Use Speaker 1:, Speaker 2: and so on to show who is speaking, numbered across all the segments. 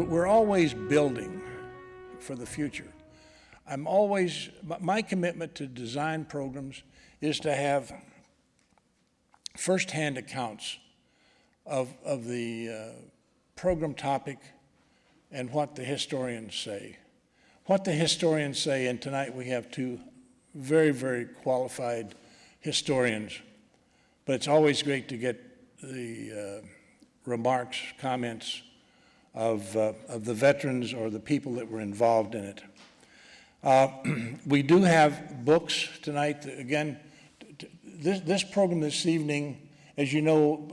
Speaker 1: we're always building for the future. My commitment to design programs is to have firsthand accounts of the program topic and what the historians say. What the historians say, and tonight we have two very, very qualified historians, but it's always great to get the remarks, comments of the veterans or the people that were involved in it. We do have books tonight. Again, this program this evening, as you know,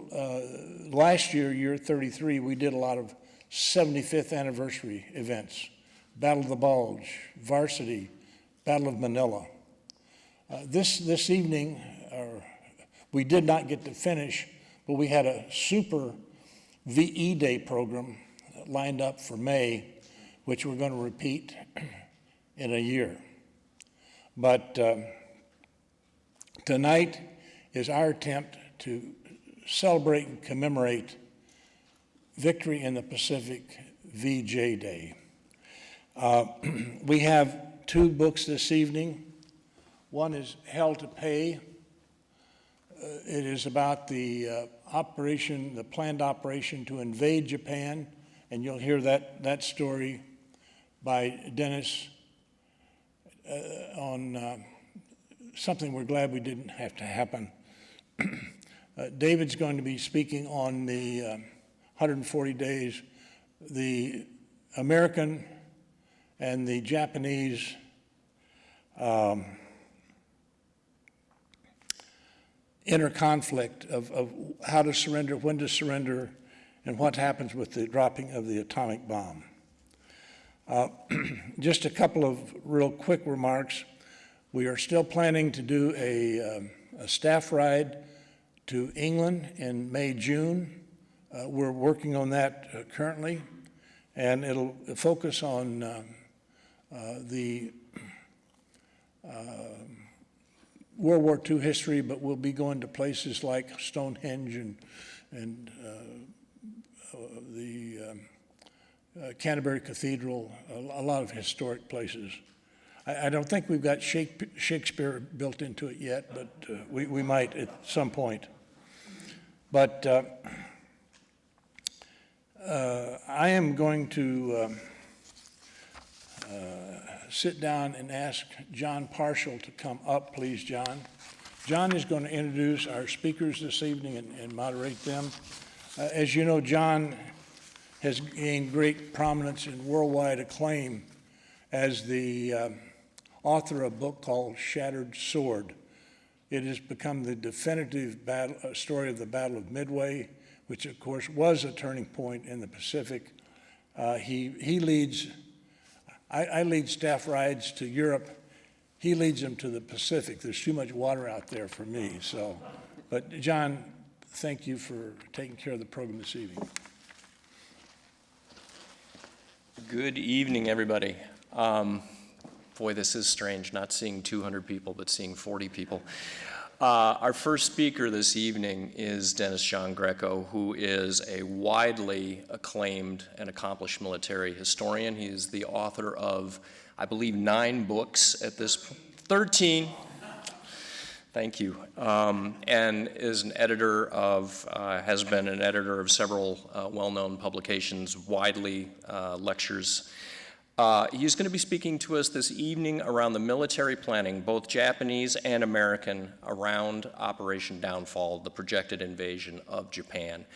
Speaker 1: last year, year 33, we did a lot of 75th anniversary events. Battle of the Bulge, Varsity, Battle of Manila. This evening, we did not get to finish, but we had a super VE Day program lined up for May, which we're going to repeat in a year. But tonight is our attempt to celebrate and commemorate Victory in the Pacific VJ Day. We have two books this evening. One is Hell to Pay. It is about the planned operation to invade Japan, and you'll hear that story by Dennis on something we're glad we didn't have to happen. David's going to be speaking on the 140 days, the American and the Japanese inner conflict of how to surrender, when to surrender, and what happens with the dropping of the atomic bomb. Just a couple of real quick remarks. We are still planning to do a staff ride to England in May, June. We're working on that currently, and it'll focus on the World War II history, but we'll be going to places like Stonehenge and the Canterbury Cathedral, a lot of historic places. I don't think we've got Shakespeare built into it yet, but we might at some point. But I am going to sit down and ask John Parshall to come up, please, John. John is going to introduce our speakers this evening and moderate them. As you know, John has gained great prominence and worldwide acclaim as the author of a book called Shattered Sword. It has become the definitive story of the Battle of Midway, which of course was a turning point in the Pacific. He leads, I lead staff rides to Europe. He leads them to the Pacific. There's too much water out there for me. But John, thank you for taking care of the program this evening.
Speaker 2: Good evening, everybody. Boy, this is strange, not seeing 200 people, but seeing 40 people. Our first speaker this evening is Dennis Giangreco, who is a widely acclaimed and accomplished military historian. He is the author of, I believe, 9 books at this point. 13. Thank you. And is an editor of, has been an editor of several well-known publications, widely lectures. He's going to be speaking to us this evening around the military planning, both Japanese and American, around Operation Downfall, the projected invasion of Japan.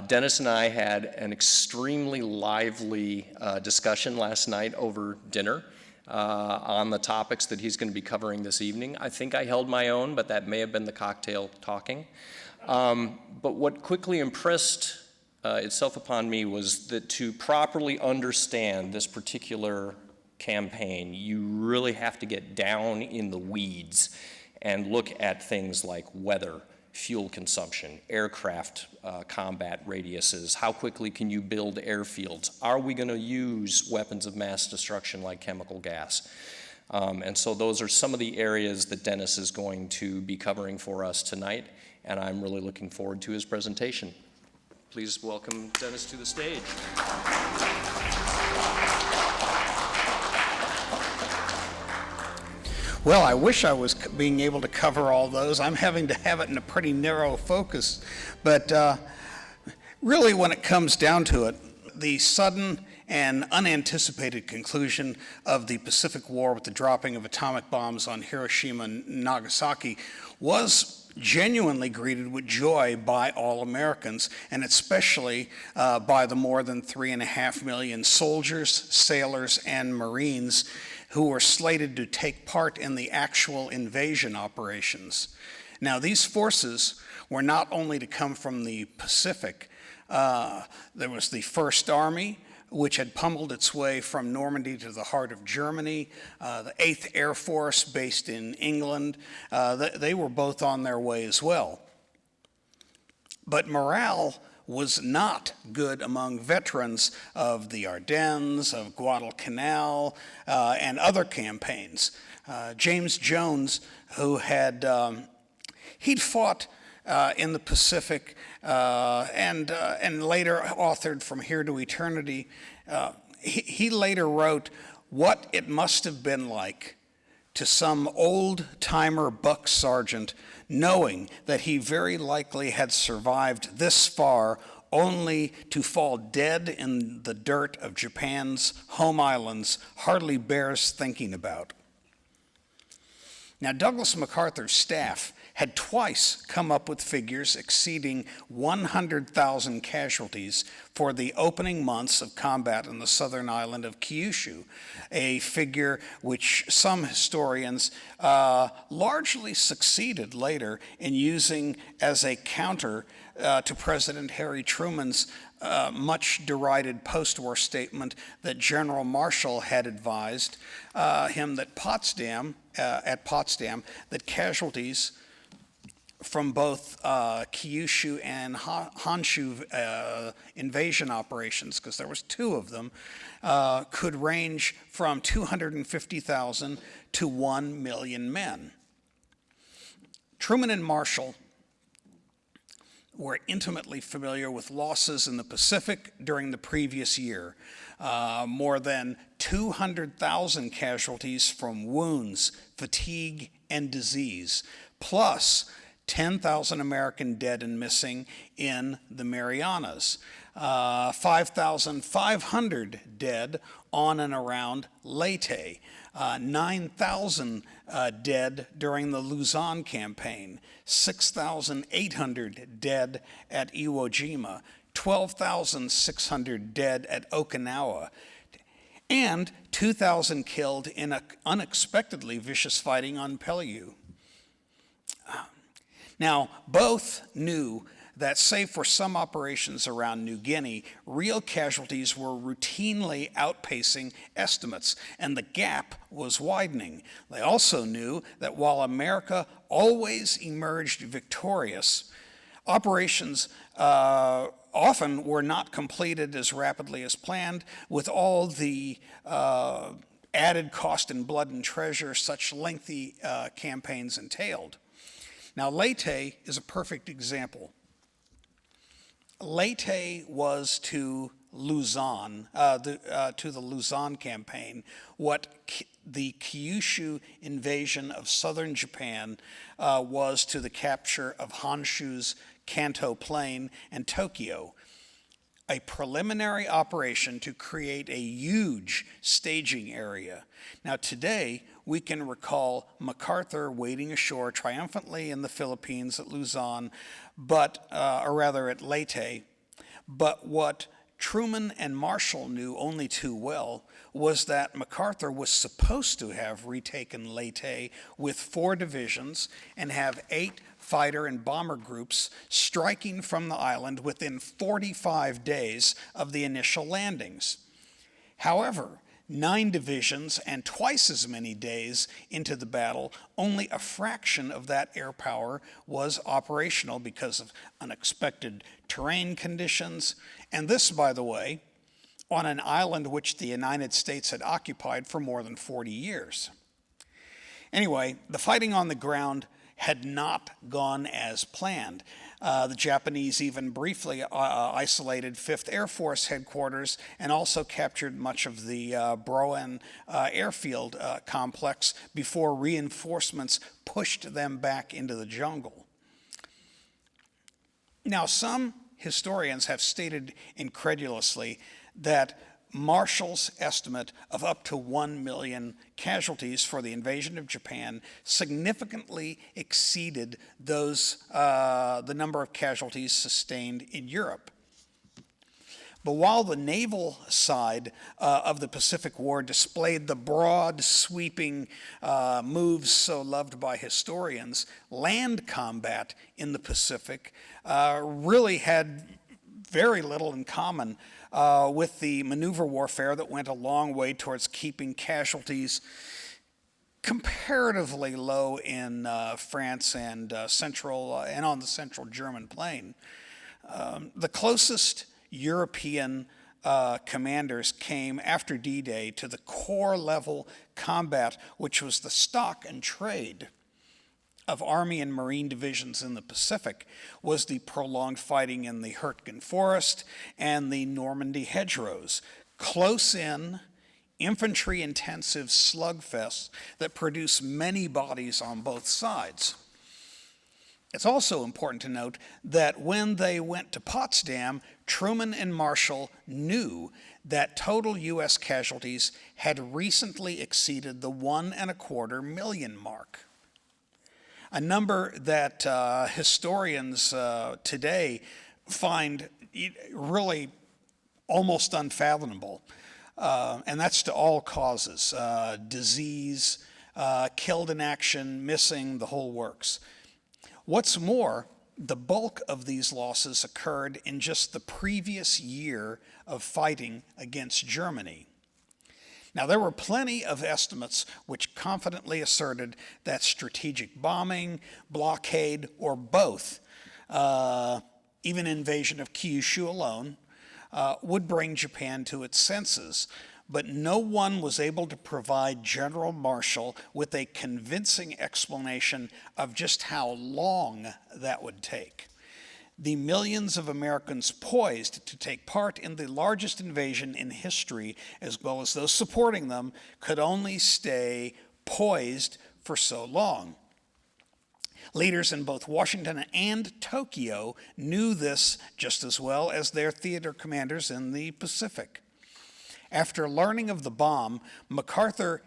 Speaker 2: Dennis and I had an extremely lively discussion last night over dinner on the topics that he's going to be covering this evening. I think I held my own, but that may have been the cocktail talking. But what quickly impressed itself upon me was that to properly understand this particular campaign, you really have to get down in the weeds and look at things like weather, fuel consumption, aircraft combat radiuses, how quickly can you build airfields, are we going to use weapons of mass destruction like chemical gas? And so those are some of the areas that Dennis is going to be covering for us tonight, and I'm really looking forward to his presentation. Please welcome Dennis to the stage.
Speaker 3: Well, I wish I was being able to cover all those. I'm having to have it in a pretty narrow focus. But really, when it comes down to it, the sudden and unanticipated conclusion of the Pacific War with the dropping of atomic bombs on Hiroshima and Nagasaki was genuinely greeted with joy by all Americans, and especially by the more than 3.5 million soldiers, sailors, and Marines who were slated to take part in the actual invasion operations. Now, these forces were not only to come from the Pacific. There was the First Army, which had pummeled its way from Normandy to the heart of Germany, the 8th Air Force based in England. They were both on their way as well. But morale was not good among veterans of the Ardennes, of Guadalcanal, and other campaigns. James Jones, who had he'd fought in the Pacific and later authored From Here to Eternity, he later wrote, "What it must have been like to some old-timer buck sergeant knowing that he very likely had survived this far only to fall dead in the dirt of Japan's home islands hardly bears thinking about." Now, Douglas MacArthur's staff had twice come up with figures exceeding 100,000 casualties for the opening months of combat in the southern island of Kyushu, a figure which some historians largely succeeded later in using as a counter to President Harry Truman's much derided post-war statement that General Marshall had advised him that at Potsdam, that casualties from both Kyushu and Honshu invasion operations, because there was 2 of them, could range from 250,000 to 1 million men. Truman and Marshall were intimately familiar with losses in the Pacific during the previous year. More than 200,000 casualties from wounds, fatigue, and disease, plus 10,000 American dead and missing in the Marianas, 5,500 dead on and around Leyte, 9,000 dead during the Luzon campaign, 6,800 dead at Iwo Jima, 12,600 dead at Okinawa, and 2,000 killed in unexpectedly vicious fighting on Peleliu. Now, both knew that save for some operations around New Guinea, real casualties were routinely outpacing estimates, and the gap was widening. They also knew that while America always emerged victorious, operations often were not completed as rapidly as planned, with all the added cost in blood and treasure such lengthy campaigns entailed. Now, Leyte is a perfect example. Leyte was to Luzon, to the Luzon campaign, what the Kyushu invasion of southern Japan was to the capture of Honshu's Kanto Plain and Tokyo. A preliminary operation to create a huge staging area. Now, today, we can recall MacArthur wading ashore triumphantly in the Philippines at Luzon, or rather at Leyte. But what Truman and Marshall knew only too well was that MacArthur was supposed to have retaken Leyte with 4 divisions and have 8 fighter and bomber groups striking from the island within 45 days of the initial landings. However, 9 divisions and twice as many days into the battle, only a fraction of that air power was operational because of unexpected terrain conditions. And this, by the way, on an island which the United States had occupied for more than 40 years. Anyway, the fighting on the ground had not gone as planned. The Japanese even briefly isolated 5th Air Force headquarters and also captured much of the Broen airfield complex before reinforcements pushed them back into the jungle. Now, some historians have stated incredulously that Marshall's estimate of up to 1 million casualties for the invasion of Japan significantly exceeded the number of casualties sustained in Europe. But while the naval side of the Pacific War displayed the broad, sweeping moves so loved by historians, land combat in the Pacific really had very little in common with the maneuver warfare that went a long way towards keeping casualties comparatively low in France and on the central German plain. The closest European commanders came after D-Day to the core level combat, which was the stock and trade of Army and Marine divisions in the Pacific, was the prolonged fighting in the Hurtgen Forest and the Normandy hedgerows, close-in, infantry-intensive slugfests that produce many bodies on both sides. It's also important to note that when they went to Potsdam, Truman and Marshall knew that total U.S. casualties had recently exceeded the 1.25 million mark. A number that historians today find really almost unfathomable. And that's to all causes, disease, killed in action, missing, the whole works. What's more, the bulk of these losses occurred in just the previous year of fighting against Germany. Now, there were plenty of estimates which confidently asserted that strategic bombing, blockade, or both, even invasion of Kyushu alone, would bring Japan to its senses. But no one was able to provide General Marshall with a convincing explanation of just how long that would take. The millions of Americans poised to take part in the largest invasion in history, as well as those supporting them, could only stay poised for so long. Leaders in both Washington and Tokyo knew this just as well as their theater commanders in the Pacific. After learning of the bomb, MacArthur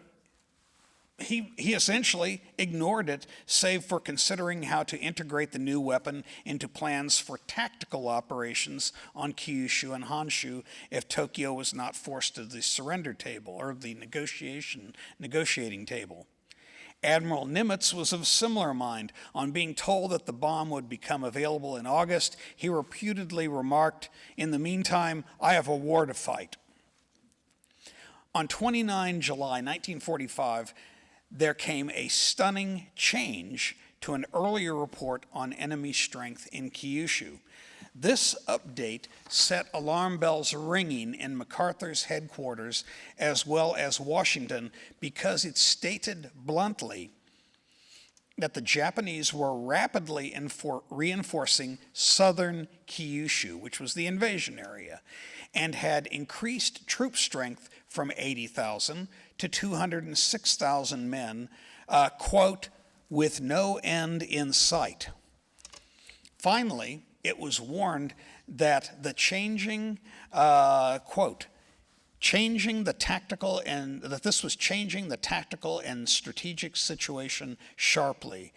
Speaker 3: he essentially ignored it, save for considering how to integrate the new weapon into plans for tactical operations on Kyushu and Honshu if Tokyo was not forced to the surrender table or the negotiating table. Admiral Nimitz was of similar mind. On being told that the bomb would become available in August, he reputedly remarked, "In the meantime, I have a war to fight." On 29 July 1945, there came a stunning change to an earlier report on enemy strength in Kyushu. This update set alarm bells ringing in MacArthur's headquarters as well as Washington because it stated bluntly that the Japanese were rapidly reinforcing southern Kyushu, which was the invasion area, and had increased troop strength from 80,000 to 206,000 men, quote, with no end in sight. Finally, it was warned that the this was changing the tactical and strategic situation sharply.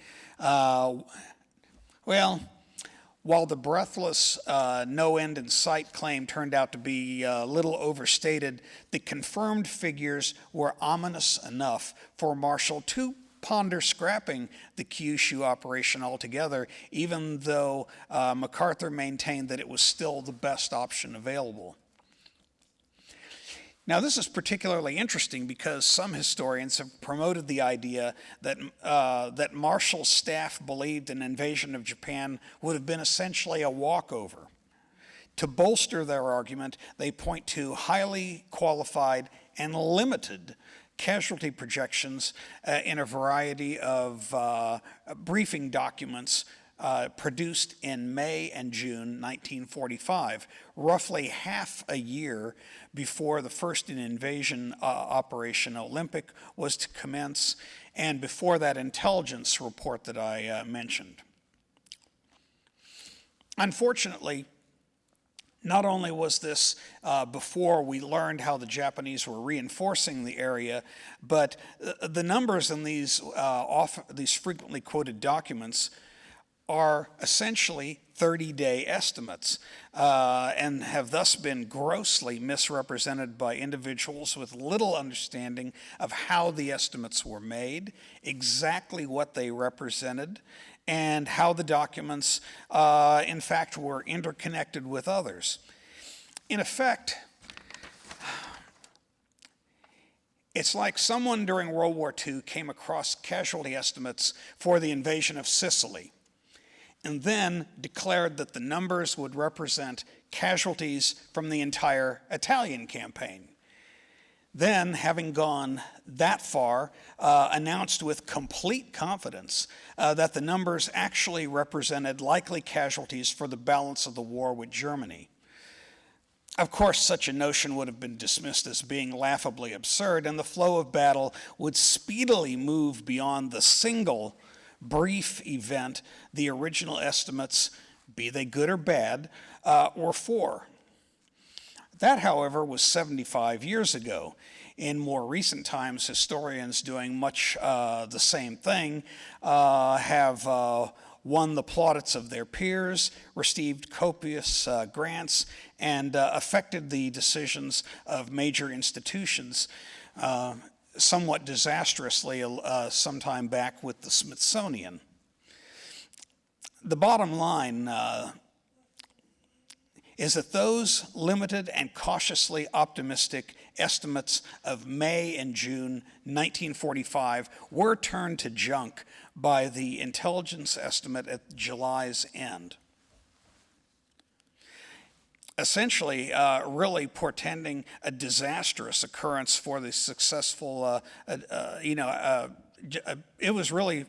Speaker 3: While the breathless no end in sight claim turned out to be a little overstated, the confirmed figures were ominous enough for Marshall to ponder scrapping the Kyushu operation altogether, even though MacArthur maintained that it was still the best option available. Now, this is particularly interesting because some historians have promoted the idea that Marshall's staff believed an invasion of Japan would have been essentially a walkover. To bolster their argument, they point to highly qualified and limited casualty projections in a variety of briefing documents produced in May and June 1945, roughly half a year before the first invasion Operation Olympic was to commence, and before that intelligence report that I mentioned. Unfortunately, not only was this before we learned how the Japanese were reinforcing the area, but the numbers in these frequently quoted documents are essentially 30-day estimates and have thus been grossly misrepresented by individuals with little understanding of how the estimates were made, exactly what they represented, and how the documents, in fact, were interconnected with others. In effect, it's like someone during World War II came across casualty estimates for the invasion of Sicily, and then declared that the numbers would represent casualties from the entire Italian campaign. Then, having gone that far, announced with complete confidence that the numbers actually represented likely casualties for the balance of the war with Germany. Of course, such a notion would have been dismissed as being laughably absurd, and the flow of battle would speedily move beyond the single brief event the original estimates, be they good or bad, were for. That, however, was 75 years ago. In more recent times, historians doing much the same thing have won the plaudits of their peers, received copious grants, and affected the decisions of major institutions, somewhat disastrously some time back with the Smithsonian. The bottom line is that those limited and cautiously optimistic estimates of May and June 1945 were turned to junk by the intelligence estimate at July's end. Essentially, really portending a disastrous occurrence for the successful, it was really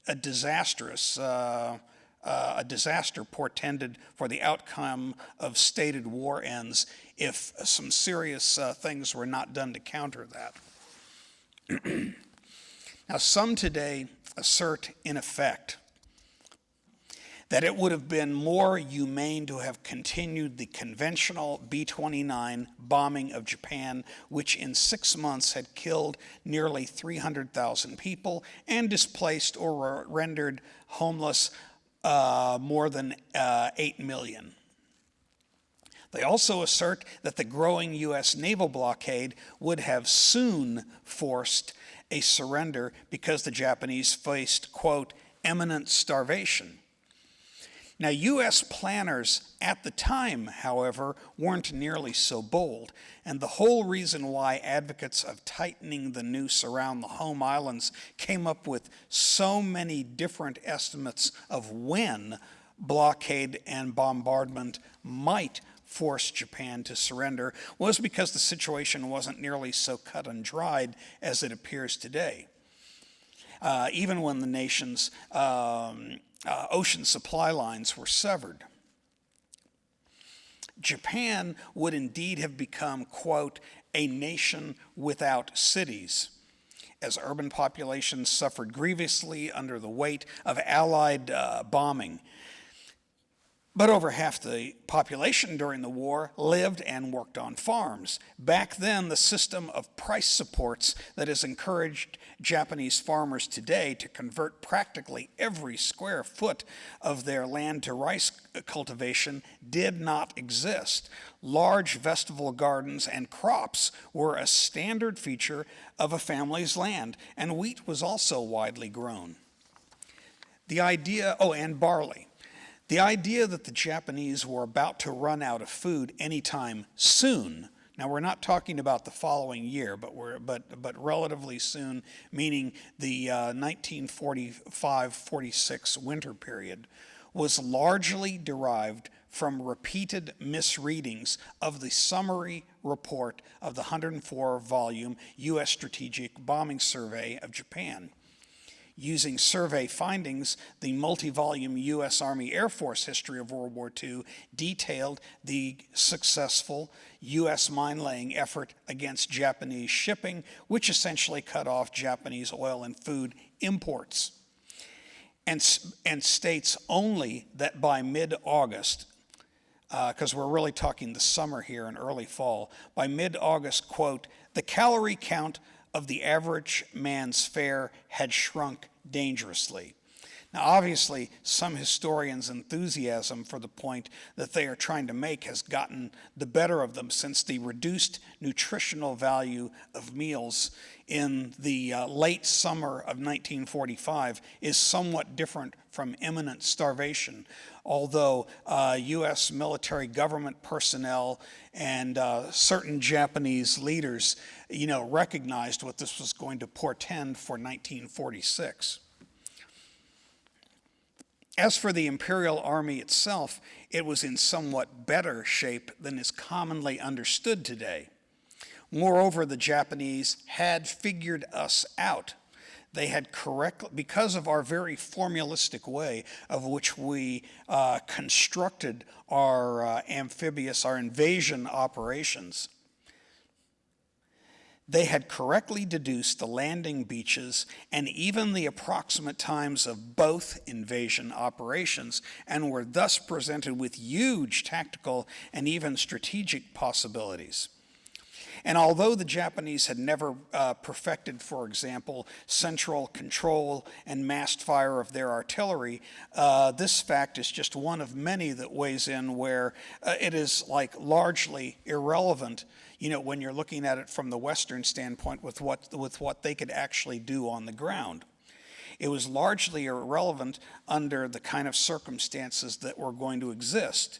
Speaker 3: a disastrous a disaster portended for the outcome of stated war ends if some serious things were not done to counter that. Now, some today assert, in effect, that it would have been more humane to have continued the conventional B-29 bombing of Japan, which in 6 months had killed nearly 300,000 people and displaced or rendered homeless more than 8 million. They also assert that the growing U.S. naval blockade would have soon forced a surrender because the Japanese faced, quote, imminent starvation. Now, U.S. planners at the time, however, weren't nearly so bold, and the whole reason why advocates of tightening the noose around the home islands came up with so many different estimates of when blockade and bombardment might force Japan to surrender was because the situation wasn't nearly so cut and dried as it appears today. Even when the nation's ocean supply lines were severed. Japan would indeed have become, quote, a nation without cities, as urban populations suffered grievously under the weight of Allied bombing. But over half the population during the war lived and worked on farms. Back then, the system of price supports that has encouraged Japanese farmers today to convert practically every square foot of their land to rice cultivation did not exist. Large vegetable gardens and crops were a standard feature of a family's land, and wheat was also widely grown. And barley. The idea that the Japanese were about to run out of food anytime soon, now we're not talking about the following year, but relatively soon, meaning the 1945-46 winter period, was largely derived from repeated misreadings of the summary report of the 104-volume U.S. Strategic Bombing Survey of Japan. Using survey findings, the multi-volume U.S. Army Air Force history of World War II detailed the successful U.S. mine-laying effort against Japanese shipping, which essentially cut off Japanese oil and food imports. And states only that by mid-August, because we're really talking the summer here and early fall, by mid-August, quote, the calorie count of the average man's fare had shrunk dangerously. Now, obviously, some historians' enthusiasm for the point that they are trying to make has gotten the better of them, since the reduced nutritional value of meals in the late summer of 1945 is somewhat different from imminent starvation, although U.S. military government personnel and certain Japanese leaders, recognized what this was going to portend for 1946. As for the Imperial Army itself, it was in somewhat better shape than is commonly understood today. Moreover, the Japanese had figured us out. They had because of our very formalistic way of which we constructed our our invasion operations, they had correctly deduced the landing beaches and even the approximate times of both invasion operations, and were thus presented with huge tactical and even strategic possibilities. And although the Japanese had never perfected, for example, central control and massed fire of their artillery, this fact is just one of many that weighs in where it is largely irrelevant, when you're looking at it from the Western standpoint with what they could actually do on the ground. It was largely irrelevant under the kind of circumstances that were going to exist.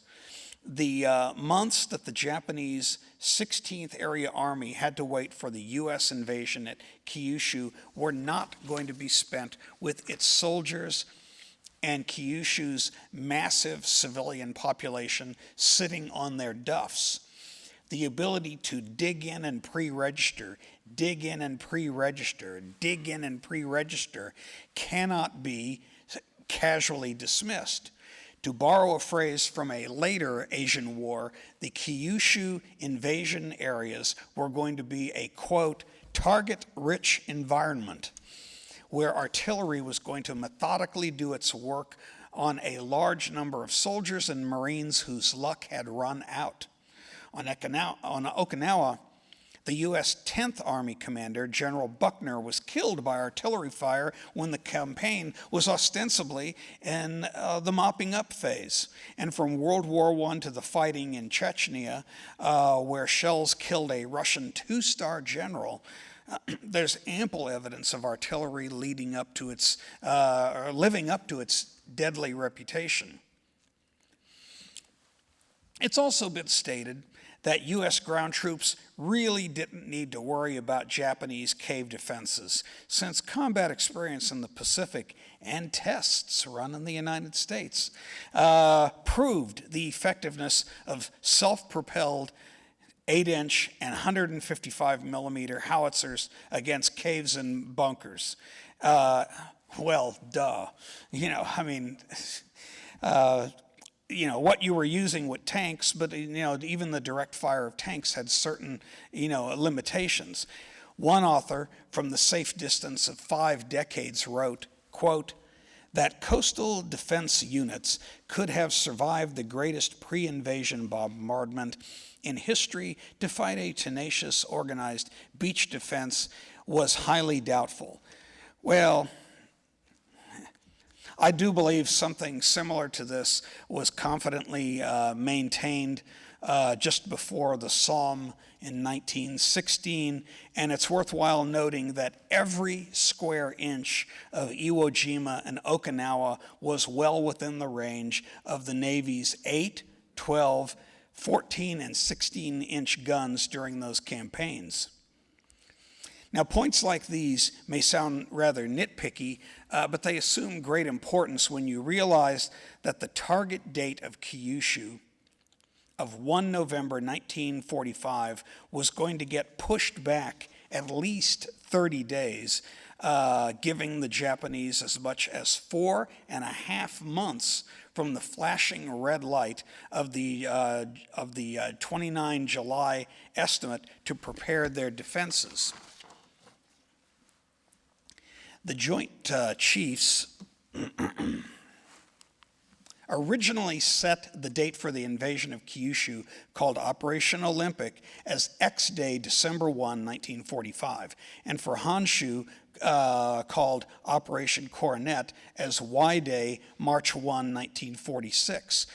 Speaker 3: The months that the Japanese 16th Area Army had to wait for the U.S. invasion at Kyushu were not going to be spent with its soldiers and Kyushu's massive civilian population sitting on their duffs. The ability to dig in and pre-register, dig in and pre-register, dig in and pre-register cannot be casually dismissed. To borrow a phrase from a later Asian war, the Kyushu invasion areas were going to be a, quote, target-rich environment where artillery was going to methodically do its work on a large number of soldiers and Marines whose luck had run out. On Okinawa, the U.S. 10th Army commander, General Buckner, was killed by artillery fire when the campaign was ostensibly in the mopping up phase. And from World War I to the fighting in Chechnya, where shells killed a Russian two-star general, there's ample evidence of artillery living up to its deadly reputation. It's also been stated that U.S. ground troops really didn't need to worry about Japanese cave defenses, since combat experience in the Pacific and tests run in the United States proved the effectiveness of self-propelled 8-inch and 155 millimeter howitzers against caves and bunkers. What you were using with tanks, but even the direct fire of tanks had certain limitations. One author, from the safe distance of 5 decades, wrote, quote, that coastal defense units could have survived the greatest pre-invasion bombardment in history to fight a tenacious, organized beach defense was highly doubtful. Well, I do believe something similar to this was confidently maintained just before the Somme in 1916, and it's worthwhile noting that every square inch of Iwo Jima and Okinawa was well within the range of the Navy's 8, 12, 14, and 16-inch guns during those campaigns. Now, points like these may sound rather nitpicky, but they assume great importance when you realize that the target date of Kyushu of 1 November 1945 was going to get pushed back at least 30 days giving the Japanese as much as 4.5 months from the flashing red light of the 29 July estimate to prepare their defenses. The Joint Chiefs originally set the date for the invasion of Kyushu, called Operation Olympic, as X Day, December 1, 1945, and for Honshu, called Operation Coronet, as Y Day, March 1, 1946.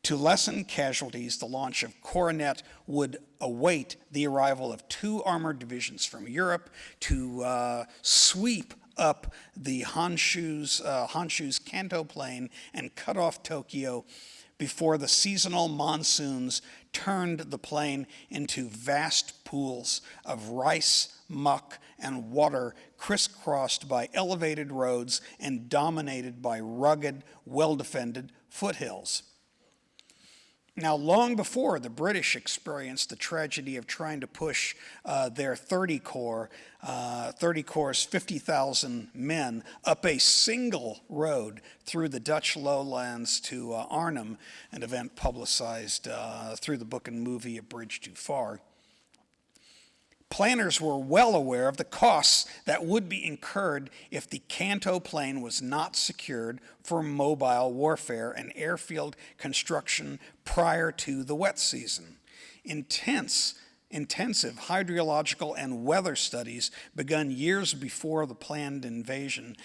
Speaker 3: To lessen casualties, the launch of Coronet would await the arrival of 2 armored divisions from Europe to sweep up the Honshu's Kanto Plain and cut off Tokyo before the seasonal monsoons turned the plain into vast pools of rice, muck, and water crisscrossed by elevated roads and dominated by rugged, well-defended foothills. Now, long before the British experienced the tragedy of trying to push their 30 Corps' 50,000 men up a single road through the Dutch lowlands to Arnhem, an event publicized through the book and movie A Bridge Too Far, planners were well aware of the costs that would be incurred if the Kanto Plain was not secured for mobile warfare and airfield construction prior to the wet season. Intensive hydrological and weather studies begun years before the planned invasions,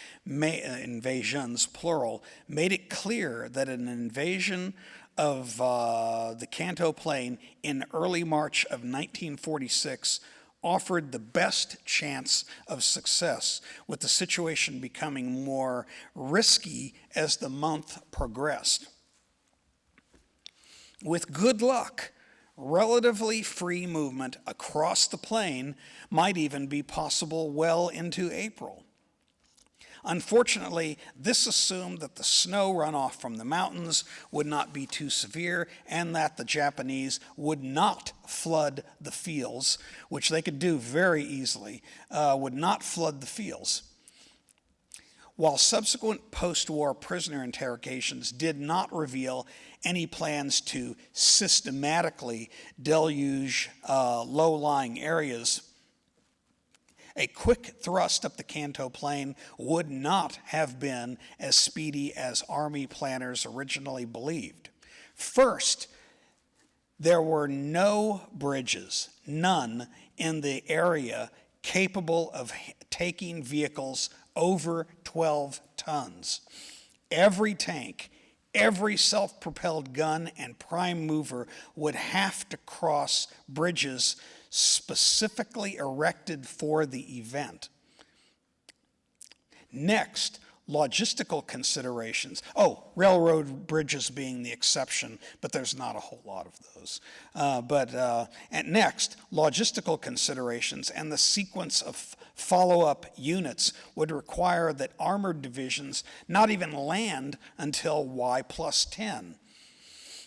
Speaker 3: plural, made it clear that an invasion of the Kanto Plain in early March of 1946 offered the best chance of success, with the situation becoming more risky as the month progressed. With good luck, relatively free movement across the plain might even be possible well into April. Unfortunately, this assumed that the snow runoff from the mountains would not be too severe and that the Japanese would not flood the fields, which they could do very easily, would not flood the fields. While subsequent post-war prisoner interrogations did not reveal any plans to systematically deluge low-lying areas, a quick thrust up the Kanto Plain would not have been as speedy as Army planners originally believed. First, there were no bridges, none, in the area capable of taking vehicles over 12 tons. Every tank, every self-propelled gun and prime mover would have to cross bridges specifically erected for the event. Next, logistical considerations. Railroad bridges being the exception, but there's not a whole lot of those. And next, logistical considerations and the sequence of follow-up units would require that armored divisions not even land until Y+10.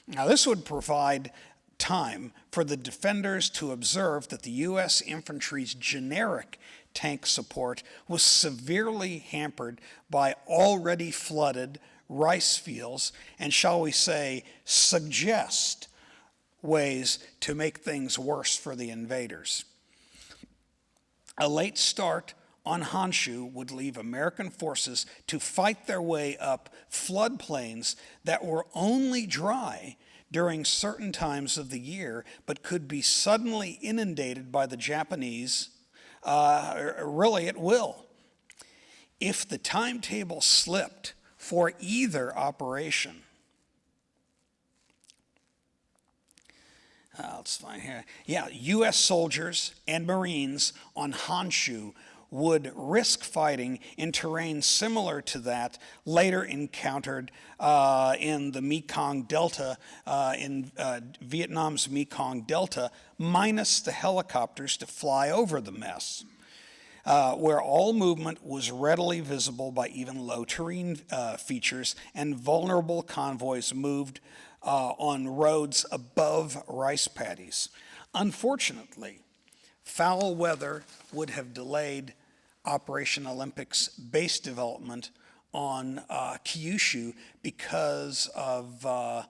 Speaker 3: Now, this would provide time for the defenders to observe that the U.S. infantry's generic tank support was severely hampered by already flooded rice fields and, shall we say, suggest ways to make things worse for the invaders. A late start on Honshu would leave American forces to fight their way up floodplains that were only dry during certain times of the year, but could be suddenly inundated by the Japanese, really at will. If the timetable slipped for either operation, let's find here. U.S. soldiers and Marines on Honshu would risk fighting in terrain similar to that later encountered in the Mekong Delta, in Vietnam's Mekong Delta, minus the helicopters to fly over the mess, where all movement was readily visible by even low terrain features, and vulnerable convoys moved on roads above rice paddies. Unfortunately, foul weather would have delayed Operation Olympic's base development on Kyushu because of a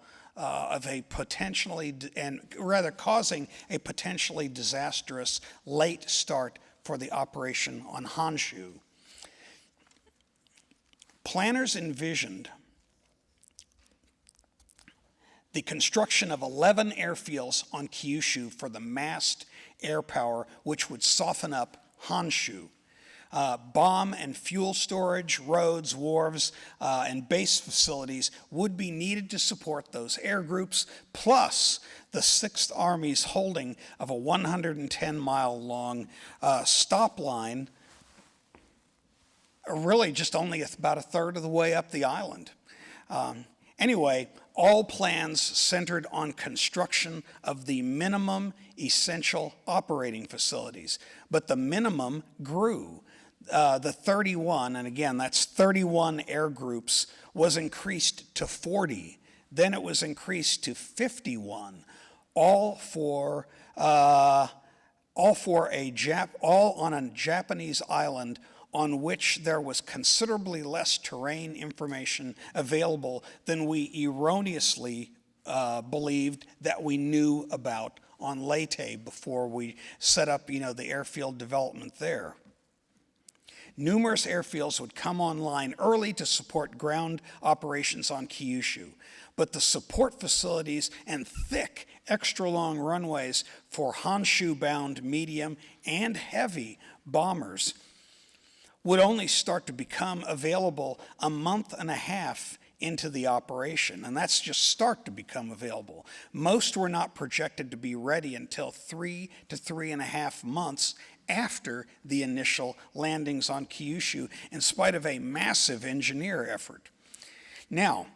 Speaker 3: potentially, and rather causing a potentially disastrous late start for the operation on Honshu. Planners envisioned the construction of 11 airfields on Kyushu for the massed air power, which would soften up Honshu. Bomb and fuel storage, roads, wharves, and base facilities would be needed to support those air groups, plus the 6th Army's holding of a 110-mile-long stop line, really just only about a third of the way up the island. Anyway, all plans centered on construction of the minimum essential operating facilities, but the minimum grew. The 31, and again, that's 31 air groups, was increased to 40. Then it was increased to 51, all on a Japanese island on which there was considerably less terrain information available than we erroneously believed that we knew about on Leyte before we set up, the airfield development there. Numerous airfields would come online early to support ground operations on Kyushu, but the support facilities and thick, extra-long runways for Honshu-bound medium and heavy bombers would only start to become available a month and a half into the operation, and that's just start to become available. Most were not projected to be ready until 3 to 3.5 months after the initial landings on Kyushu, in spite of a massive engineer effort. Now,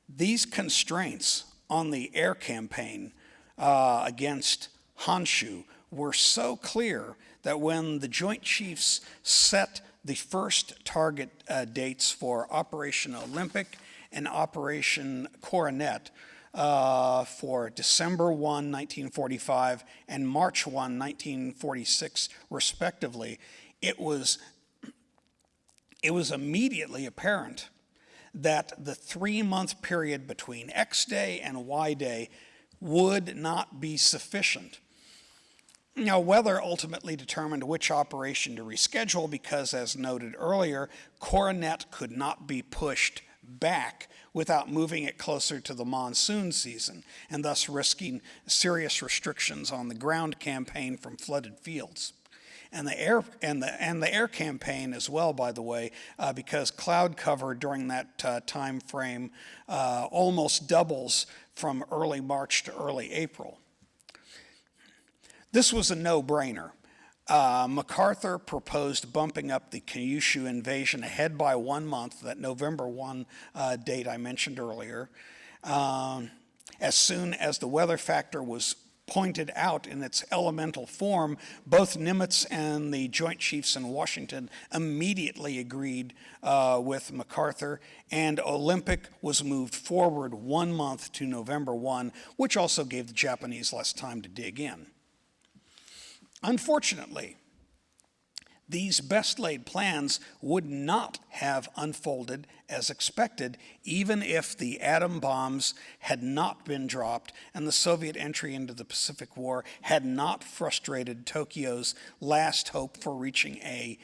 Speaker 3: these constraints on the air campaign against Honshu were so clear that when the Joint Chiefs set the first target dates for Operation Olympic and Operation Coronet for December 1, 1945 and March 1, 1946, respectively, it was immediately apparent that the 3-month period between X Day and Y Day would not be sufficient. Now, weather ultimately determined which operation to reschedule because, as noted earlier, Coronet could not be pushed back without moving it closer to the monsoon season, and thus risking serious restrictions on the ground campaign from flooded fields. And the air campaign as well, by the way, because cloud cover during that time frame almost doubles from early March to early April. This was a no-brainer. MacArthur proposed bumping up the Kyushu invasion ahead by 1 month, that November 1 date I mentioned earlier, as soon as the weather factor was pointed out in its elemental form. Both Nimitz and the Joint Chiefs in Washington immediately agreed with MacArthur, and Olympic was moved forward 1 month to November 1, which also gave the Japanese less time to dig in. Unfortunately, these best-laid plans would not have unfolded as expected, even if the atom bombs had not been dropped and the Soviet entry into the Pacific War had not frustrated Tokyo's last hope for reaching a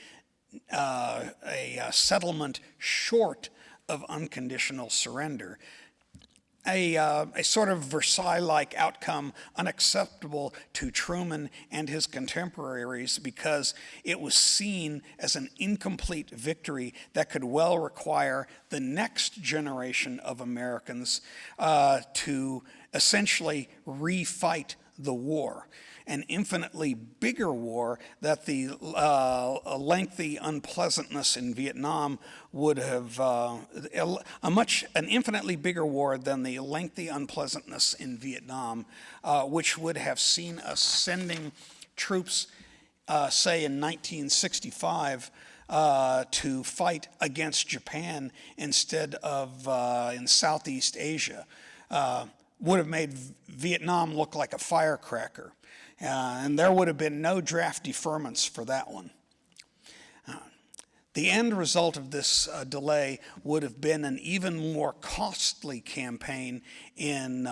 Speaker 3: settlement short of unconditional surrender. A sort of Versailles-like outcome unacceptable to Truman and his contemporaries because it was seen as an incomplete victory that could well require the next generation of Americans to essentially refight the war. An infinitely bigger war that the lengthy unpleasantness in Vietnam would have, an infinitely bigger war than the lengthy unpleasantness in Vietnam, which would have seen us sending troops, say in 1965, to fight against Japan instead of in Southeast Asia. Would have made Vietnam look like a firecracker. And there would have been no draft deferments for that one. The end result of this delay would have been an even more costly campaign in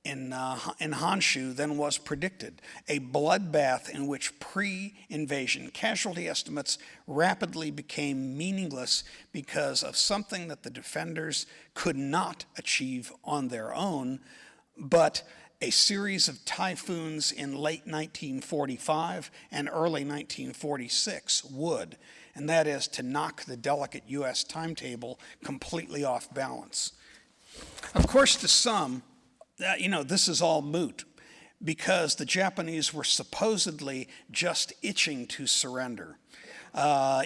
Speaker 3: Honshu than was predicted, a bloodbath in which pre-invasion casualty estimates rapidly became meaningless because of something that the defenders could not achieve on their own, but a series of typhoons in late 1945 and early 1946 would, and that is to knock the delicate U.S. timetable completely off balance. Of course, to some, this is all moot because the Japanese were supposedly just itching to surrender.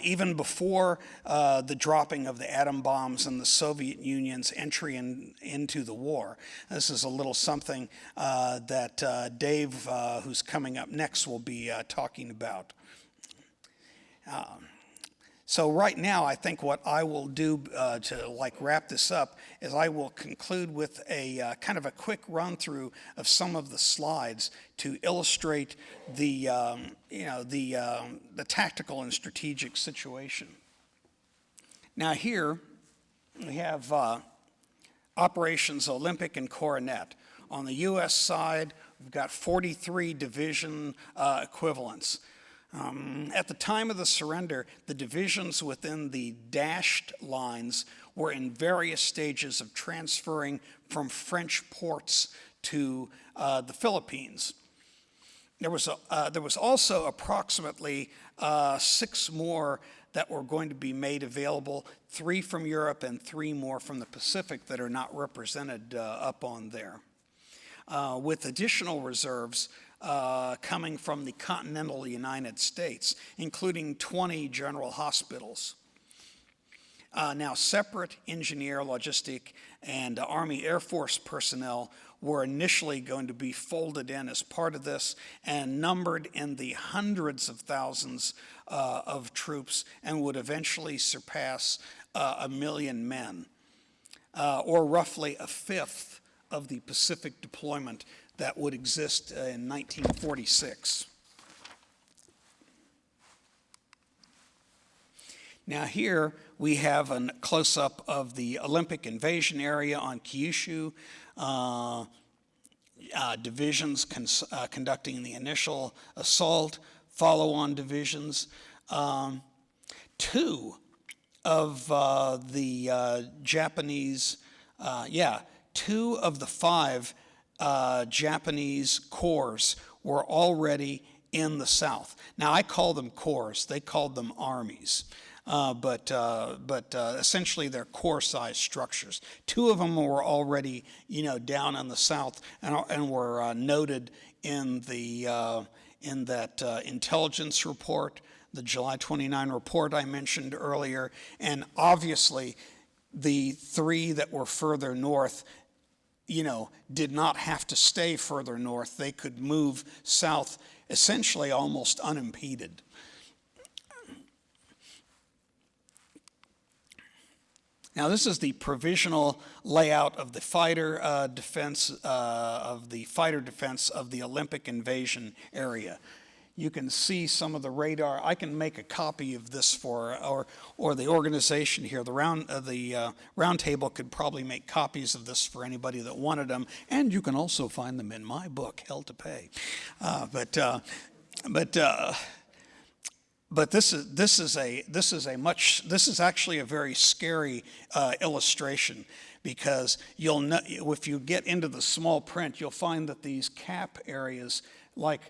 Speaker 3: Even before the dropping of the atom bombs and the Soviet Union's entry into the war. This is a little something that Dave, who's coming up next, will be talking about. So right now, I think what I will do to wrap this up is I will conclude with a kind of a quick run through of some of the slides to illustrate the tactical and strategic situation. Now here we have Operations Olympic and Coronet. On the U.S. side, we've got 43 division equivalents. At the time of the surrender, the divisions within the dashed lines were in various stages of transferring from French ports to the Philippines. There was also approximately 6 more that were going to be made available, 3 from Europe and 3 more from the Pacific that are not represented up on there. With additional reserves coming from the continental United States, including 20 general hospitals. Now, separate engineer, logistic, and Army Air Force personnel were initially going to be folded in as part of this and numbered in the hundreds of thousands of troops and would eventually surpass 1 million men, or roughly a fifth of the Pacific deployment that would exist in 1946. Now here we have a close-up of the Olympic invasion area on Kyushu, divisions conducting the initial assault, follow-on divisions. 2 of the Japanese, 2 of the 5 Japanese corps were already in the South. Now, I call them corps. They called them armies. But essentially they're corps-sized structures. 2 of them were already, down in the South and were noted in that intelligence report, the July 29 report I mentioned earlier, and obviously the 3 that were further north did not have to stay further north. They could move south essentially almost unimpeded. Now, this is the provisional layout of the fighter defense of the Olympic invasion area. You can see some of the radar. I can make a copy of this or the organization here. The Roundtable could probably make copies of this for anybody that wanted them, and you can also find them in my book, Hell to Pay. But this is actually a very scary illustration, because if you get into the small print, you'll find that these cap areas have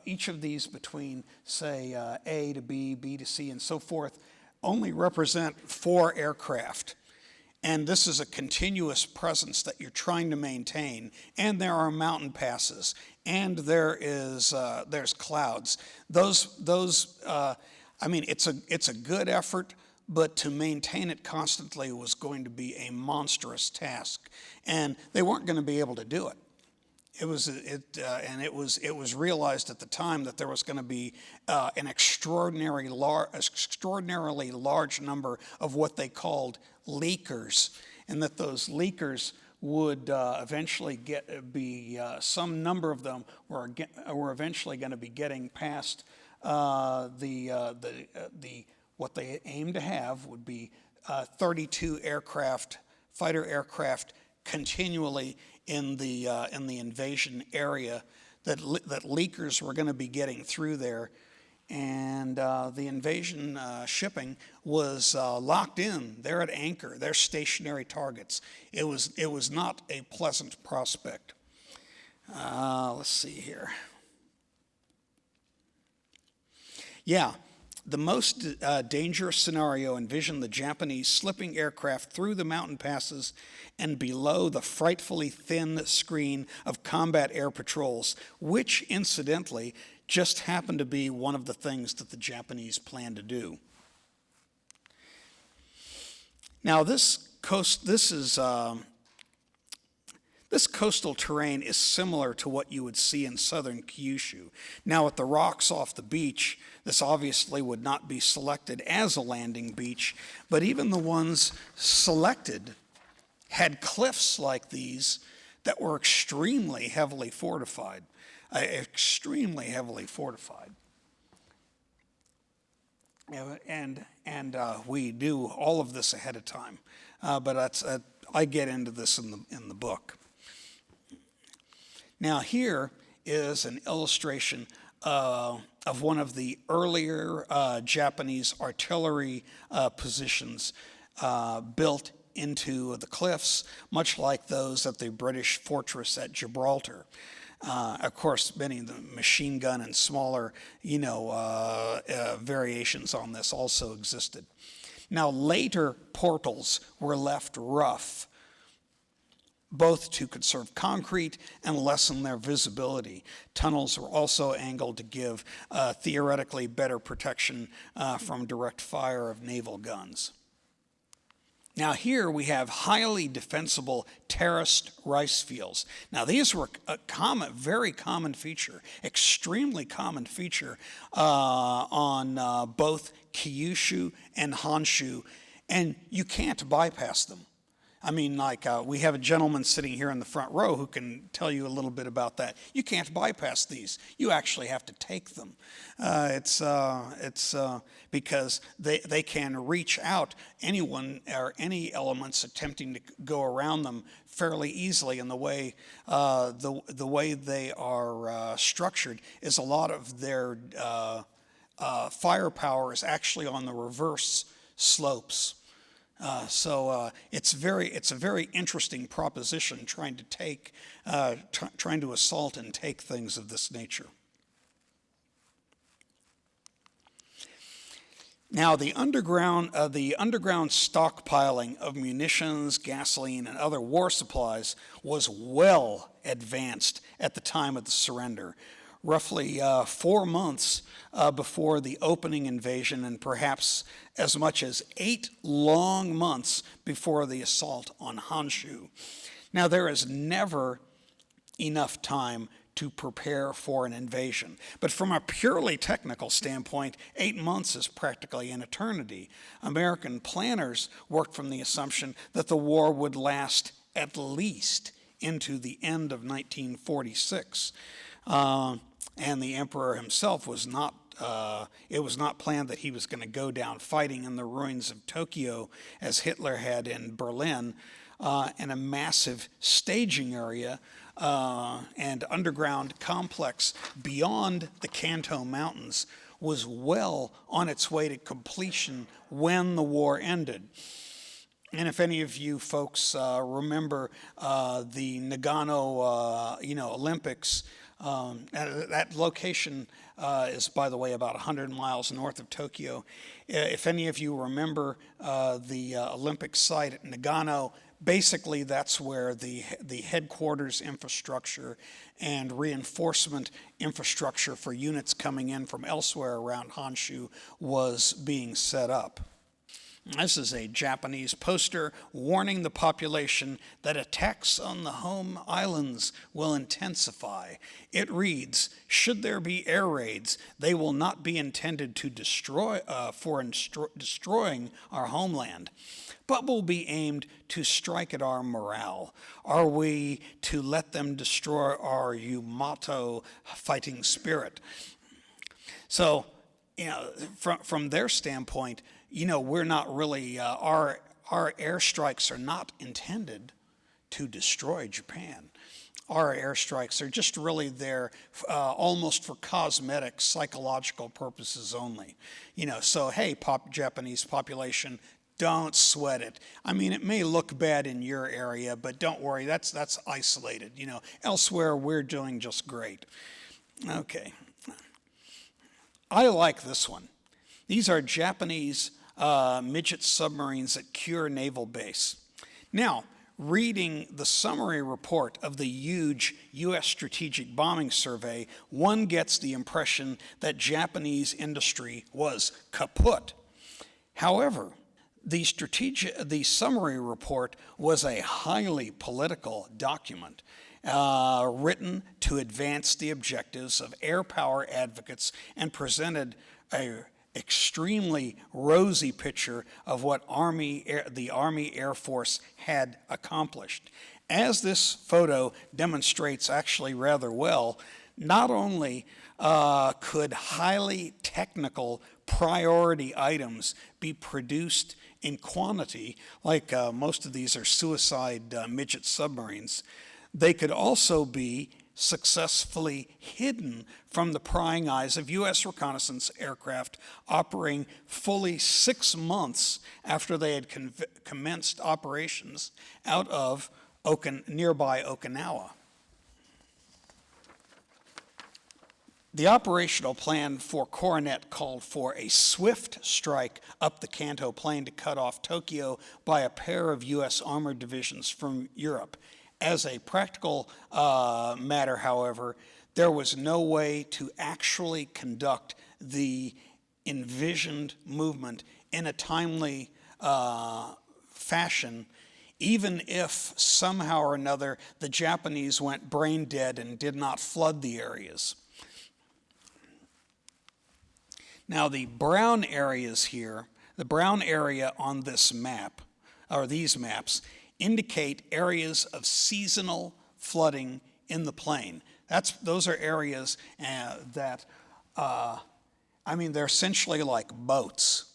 Speaker 3: each of these between, say, A to B, B to C, and so forth, only represent 4 aircraft. And this is a continuous presence that you're trying to maintain. And there are mountain passes, and there's clouds. It's a good effort, but to maintain it constantly was going to be a monstrous task, and they weren't going to be able to do it. It was realized at the time that there was going to be an extraordinarily large number of what they called leakers, and that those leakers would eventually some number of them were eventually going to be getting past what they aim to have would be 32 fighter aircraft continually in the invasion area that leakers were going to be getting through there. And the invasion shipping was locked in. They're at anchor. They're stationary targets. It was not a pleasant prospect. Let's see here. Yeah, the most dangerous scenario envisioned the Japanese slipping aircraft through the mountain passes and below the frightfully thin screen of combat air patrols, which, incidentally, just happened to be one of the things that the Japanese planned to do. Now, this coastal terrain is similar to what you would see in southern Kyushu. Now, with the rocks off the beach, this obviously would not be selected as a landing beach, but even the ones selected had cliffs like these that were extremely heavily fortified. And we do all of this ahead of time, but I get into this in the book. Now here is an illustration of one of the earlier Japanese artillery positions built into the cliffs, much like those at the British fortress at Gibraltar. Of course, many of the machine gun and smaller, variations on this also existed. Now, later portals were left rough, both to conserve concrete and lessen their visibility. Tunnels were also angled to give theoretically better protection from direct fire of naval guns. Now here we have highly defensible terraced rice fields. Now these were a very common feature, extremely common feature on both Kyushu and Honshu, and you can't bypass them. I mean, we have a gentleman sitting here in the front row who can tell you a little bit about that. You can't bypass these. You actually have to take them. It's because they can reach out anyone or any elements attempting to go around them fairly easily. And the way they are structured is a lot of their firepower is actually on the reverse slopes. So it's a very interesting proposition trying to assault and take things of this nature. Now the underground stockpiling of munitions, gasoline, and other war supplies was well advanced at the time of the surrender. Roughly 4 months before the opening invasion, and perhaps as much as 8 long months before the assault on Honshu. Now, there is never enough time to prepare for an invasion. But from a purely technical standpoint, 8 months is practically an eternity. American planners worked from the assumption that the war would last at least into the end of 1946. And the emperor himself was not, it was not planned that he was going to go down fighting in the ruins of Tokyo as Hitler had in Berlin, and a massive staging area and underground complex beyond the Kanto Mountains was well on its way to completion when the war ended. And if any of you folks remember the Nagano, Olympics, that location is, by the way, about 100 miles north of Tokyo. If any of you remember the Olympic site at Nagano, basically that's where the headquarters infrastructure and reinforcement infrastructure for units coming in from elsewhere around Honshu was being set up. This is a Japanese poster warning the population that attacks on the home islands will intensify. It reads, "Should there be air raids, they will not be intended to destroying our homeland, but will be aimed to strike at our morale. Are we to let them destroy our Yamato fighting spirit?" So, from their standpoint, we're not really, our airstrikes are not intended to destroy Japan. Our airstrikes are just really there almost for cosmetic, psychological purposes only. So hey, Japanese population, don't sweat it. I mean, it may look bad in your area, but don't worry, that's isolated. Elsewhere we're doing just great. Okay. I like this one. These are Japanese midget submarines at Kure Naval Base. Now, reading the summary report of the huge U.S. Strategic Bombing Survey, one gets the impression that Japanese industry was kaput. However, the summary report was a highly political document written to advance the objectives of air power advocates and presented an extremely rosy picture of what the Army Air Force had accomplished. As this photo demonstrates actually rather well, not only could highly technical priority items be produced in quantity, like most of these are suicide midget submarines, they could also be successfully hidden from the prying eyes of U.S. reconnaissance aircraft operating fully 6 months after they had commenced operations out of nearby Okinawa. The operational plan for Coronet called for a swift strike up the Kanto Plain to cut off Tokyo by a pair of U.S. armored divisions from Europe. As a practical matter, however, there was no way to actually conduct the envisioned movement in a timely fashion, even if somehow or another the Japanese went brain dead and did not flood the areas. Now, the brown areas here, the brown area on this map, or these maps, indicate areas of seasonal flooding in the plain. Those are areas that, they're essentially like boats,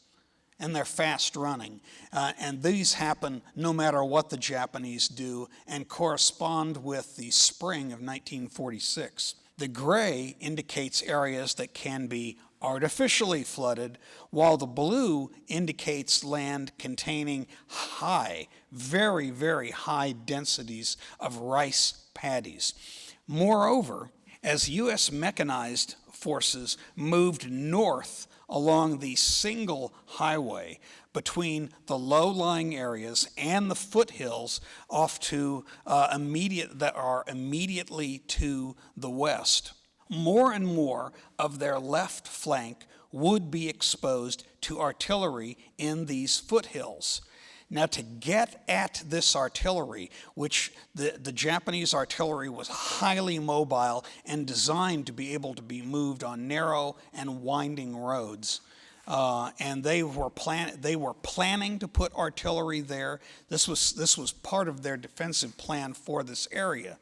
Speaker 3: and they're fast running. And these happen no matter what the Japanese do and correspond with the spring of 1946. The gray indicates areas that can be artificially flooded, while the blue indicates land containing high, very, very high densities of rice paddies. Moreover, as U.S. mechanized forces moved north along the single highway between the low-lying areas and the foothills off to that are immediately to the west, more and more of their left flank would be exposed to artillery in these foothills. Now, to get at this artillery, which the Japanese artillery was highly mobile and designed to be able to be moved on narrow and winding roads, and they were planning to put artillery there. This was part of their defensive plan for this area.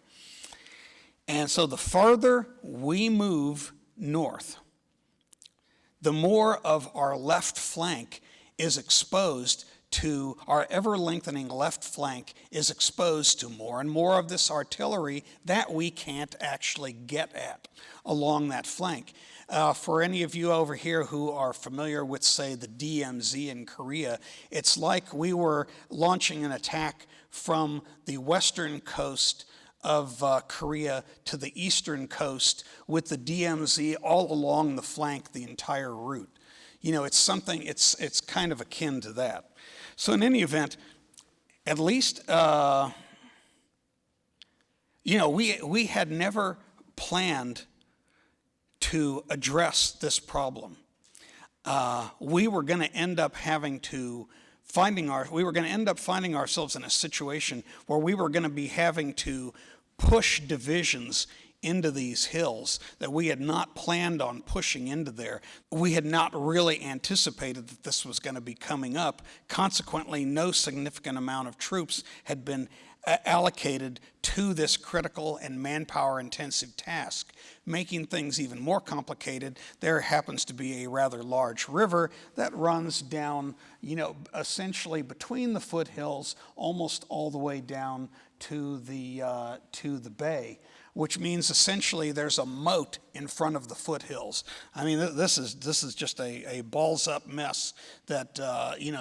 Speaker 3: And so the farther we move north, the more of our left flank is exposed to, our ever-lengthening left flank is exposed to more and more of this artillery that we can't actually get at along that flank. For any of you over here who are familiar with, say, the DMZ in Korea, it's like we were launching an attack from the western coast of Korea to the eastern coast with the DMZ all along the flank, the entire route. It's kind of akin to that. So in any event, at least, we had never planned to address this problem. We were going to end up having to we were going to end up finding ourselves in a situation where we were going to be having to push divisions into these hills that we had not planned on pushing into there. We had not really anticipated that this was going to be coming up. Consequently, no significant amount of troops had been allocated to this critical and manpower-intensive task. Making things even more complicated, there happens to be a rather large river that runs down, essentially between the foothills, almost all the way down to the bay, which means essentially there's a moat in front of the foothills. I mean, this is just a balls-up mess that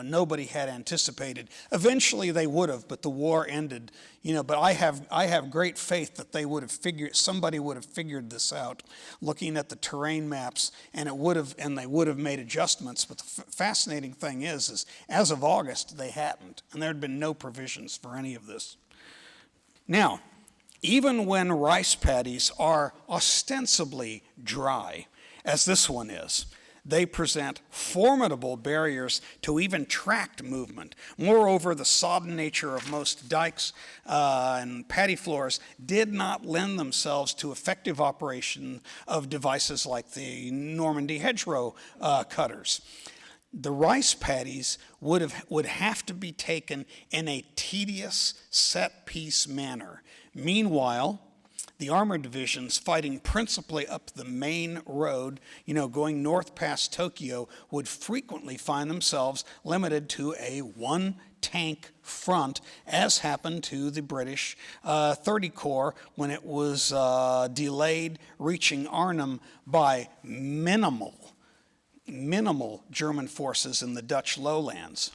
Speaker 3: nobody had anticipated. Eventually they would have, but the war ended. But I have great faith that somebody would have figured this out, looking at the terrain maps, and they would have made adjustments. But the fascinating thing is as of August they hadn't, and there had been no provisions for any of this. Now, even when rice paddies are ostensibly dry, as this one is, they present formidable barriers to even tracked movement. Moreover, the sodden nature of most dikes and paddy floors did not lend themselves to effective operation of devices like the Normandy hedgerow cutters. The rice paddies would have to be taken in a tedious set-piece manner. Meanwhile, the armored divisions fighting principally up the main road, going north past Tokyo, would frequently find themselves limited to a one-tank front, as happened to the British 30 Corps when it was delayed reaching Arnhem by minimal German forces in the Dutch lowlands.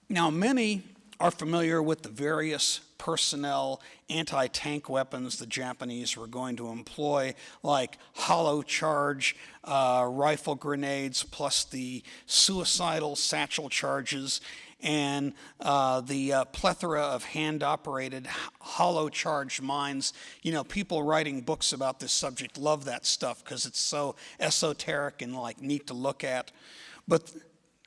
Speaker 3: Now, many are familiar with the various personnel anti-tank weapons the Japanese were going to employ, like hollow charge rifle grenades, plus the suicidal satchel charges, and the plethora of hand-operated hollow charge mines. People writing books about this subject love that stuff because it's so esoteric and neat to look at. But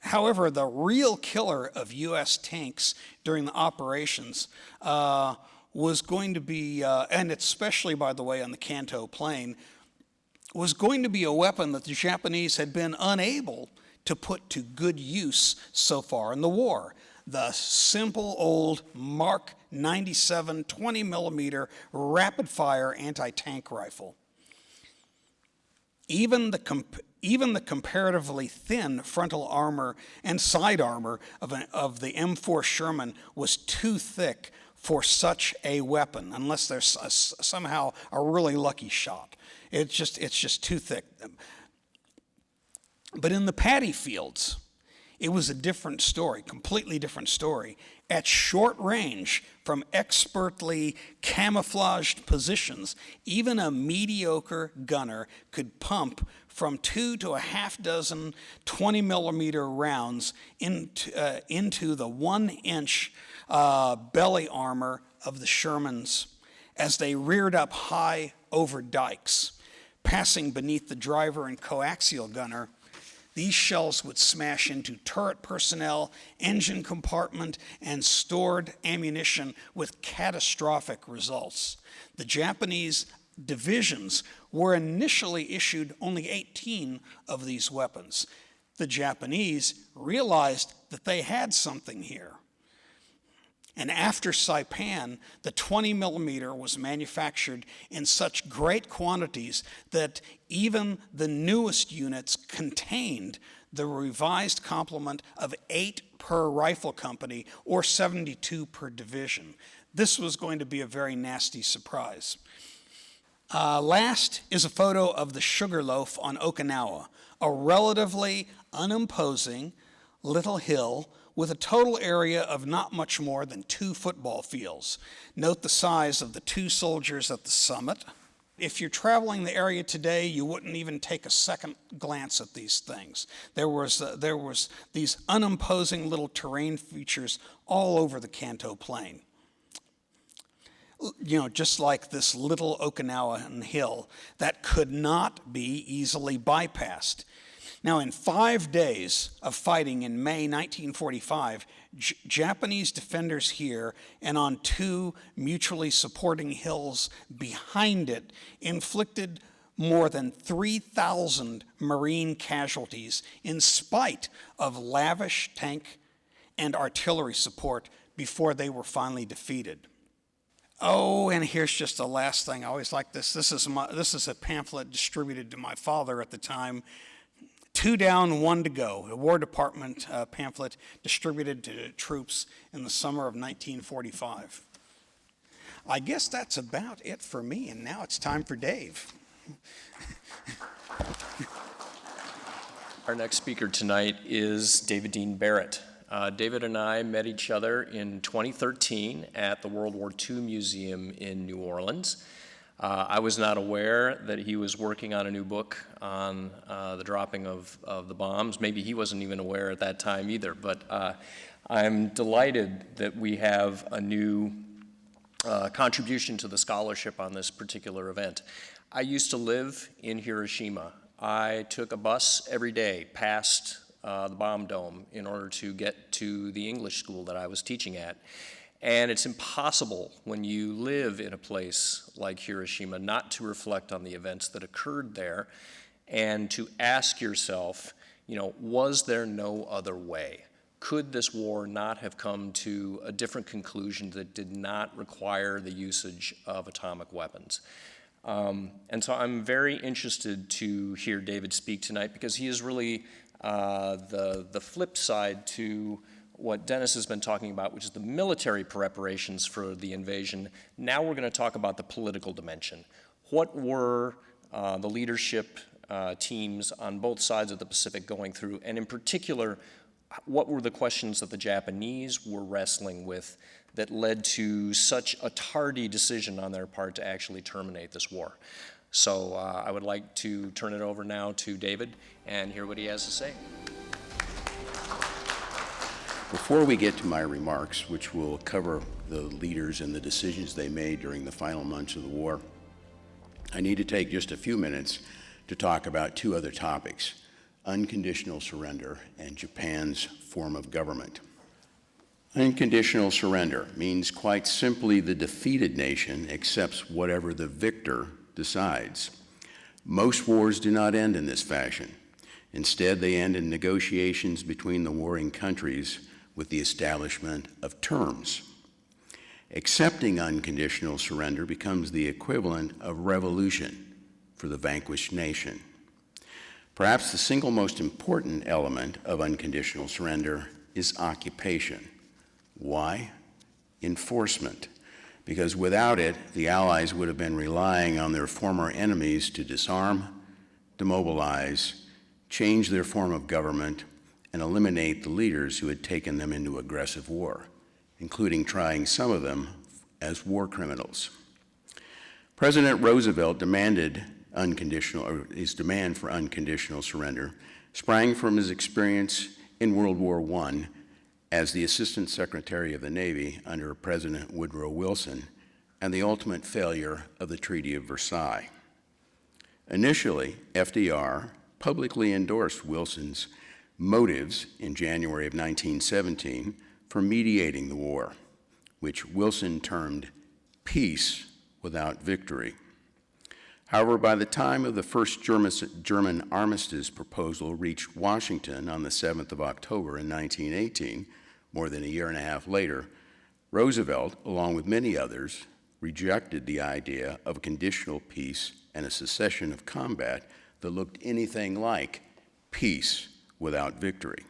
Speaker 3: however, the real killer of U.S. tanks during the operations was going to be, and especially, by the way, on the Kanto Plain, was going to be a weapon that the Japanese had been unable to put to good use so far in the war. The simple old Mark 97 20 millimeter rapid-fire anti-tank rifle. Even the comparatively thin frontal armor and side armor of the M4 Sherman was too thick for such a weapon, unless there's somehow a really lucky shot. It's just too thick. But in the paddy fields, it was a different story, completely different story. At short range, from expertly camouflaged positions, even a mediocre gunner could pump from 2 to a half dozen 20 millimeter rounds into the 1-inch belly armor of the Shermans as they reared up high over dikes. Passing beneath the driver and coaxial gunner, these shells would smash into turret personnel, engine compartment, and stored ammunition with catastrophic results. The Japanese divisions were initially issued only 18 of these weapons. The Japanese realized that they had something here. And after Saipan, the 20 millimeter was manufactured in such great quantities that even the newest units contained the revised complement of 8 per rifle company or 72 per division. This was going to be a very nasty surprise. Last is a photo of the Sugarloaf on Okinawa, a relatively unimposing little hill with a total area of not much more than 2 football fields. Note the size of the 2 soldiers at the summit. If you're traveling the area today, you wouldn't even take a second glance at these things. There was these unimposing little terrain features all over the Kanto Plain. Just like this little Okinawan hill that could not be easily bypassed. Now, in 5 days of fighting in May 1945, Japanese defenders here and on 2 mutually supporting hills behind it inflicted more than 3,000 Marine casualties in spite of lavish tank and artillery support before they were finally defeated. Oh, and here's just the last thing. I always like this. This is a pamphlet distributed to my father at the time. 2 down, 1 to go. A War Department pamphlet distributed to troops in the summer of 1945. I guess that's about it for me, and now it's time for Dave.
Speaker 2: Our next speaker tonight is David Dean Barrett. David and I met each other in 2013 at the World War II Museum in New Orleans. I was not aware that he was working on a new book on the dropping of the bombs. Maybe he wasn't even aware at that time either, but I'm delighted that we have a new contribution to the scholarship on this particular event. I used to live in Hiroshima. I took a bus every day past the bomb dome in order to get to the English school that I was teaching at. And it's impossible when you live in a place like Hiroshima not to reflect on the events that occurred there and to ask yourself, was there no other way? Could this war not have come to a different conclusion that did not require the usage of atomic weapons? And so I'm very interested to hear David speak tonight because he is really the flip side to what Dennis has been talking about, which is the military preparations for the invasion. Now we're going to talk about the political dimension. What were the leadership teams on both sides of the Pacific going through, and in particular, what were the questions that the Japanese were wrestling with that led to such a tardy decision on their part to actually terminate this war? So I would like to turn it over now to David and hear what he has to say.
Speaker 4: Before we get to my remarks, which will cover the leaders and the decisions they made during the final months of the war, I need to take just a few minutes to talk about 2 other topics: unconditional surrender and Japan's form of government. Unconditional surrender means quite simply the defeated nation accepts whatever the victor decides. Most wars do not end in this fashion. Instead, they end in negotiations between the warring countries with the establishment of terms. Accepting unconditional surrender becomes the equivalent of revolution for the vanquished nation. Perhaps the single most important element of unconditional surrender is occupation. Why? Enforcement. Because without it, the Allies would have been relying on their former enemies to disarm, demobilize, change their form of government, and eliminate the leaders who had taken them into aggressive war, including trying some of them as war criminals. President Roosevelt his demand for unconditional surrender sprang from his experience in World War I as the Assistant Secretary of the Navy under President Woodrow Wilson and the ultimate failure of the Treaty of Versailles. Initially, FDR publicly endorsed Wilson's motives in January of 1917 for mediating the war, which Wilson termed peace without victory. However, by the time of the first German armistice proposal reached Washington on the 7th of October in 1918, more than a year and a half later, Roosevelt, along with many others, rejected the idea of a conditional peace and a cessation of combat that looked anything like peace without victory.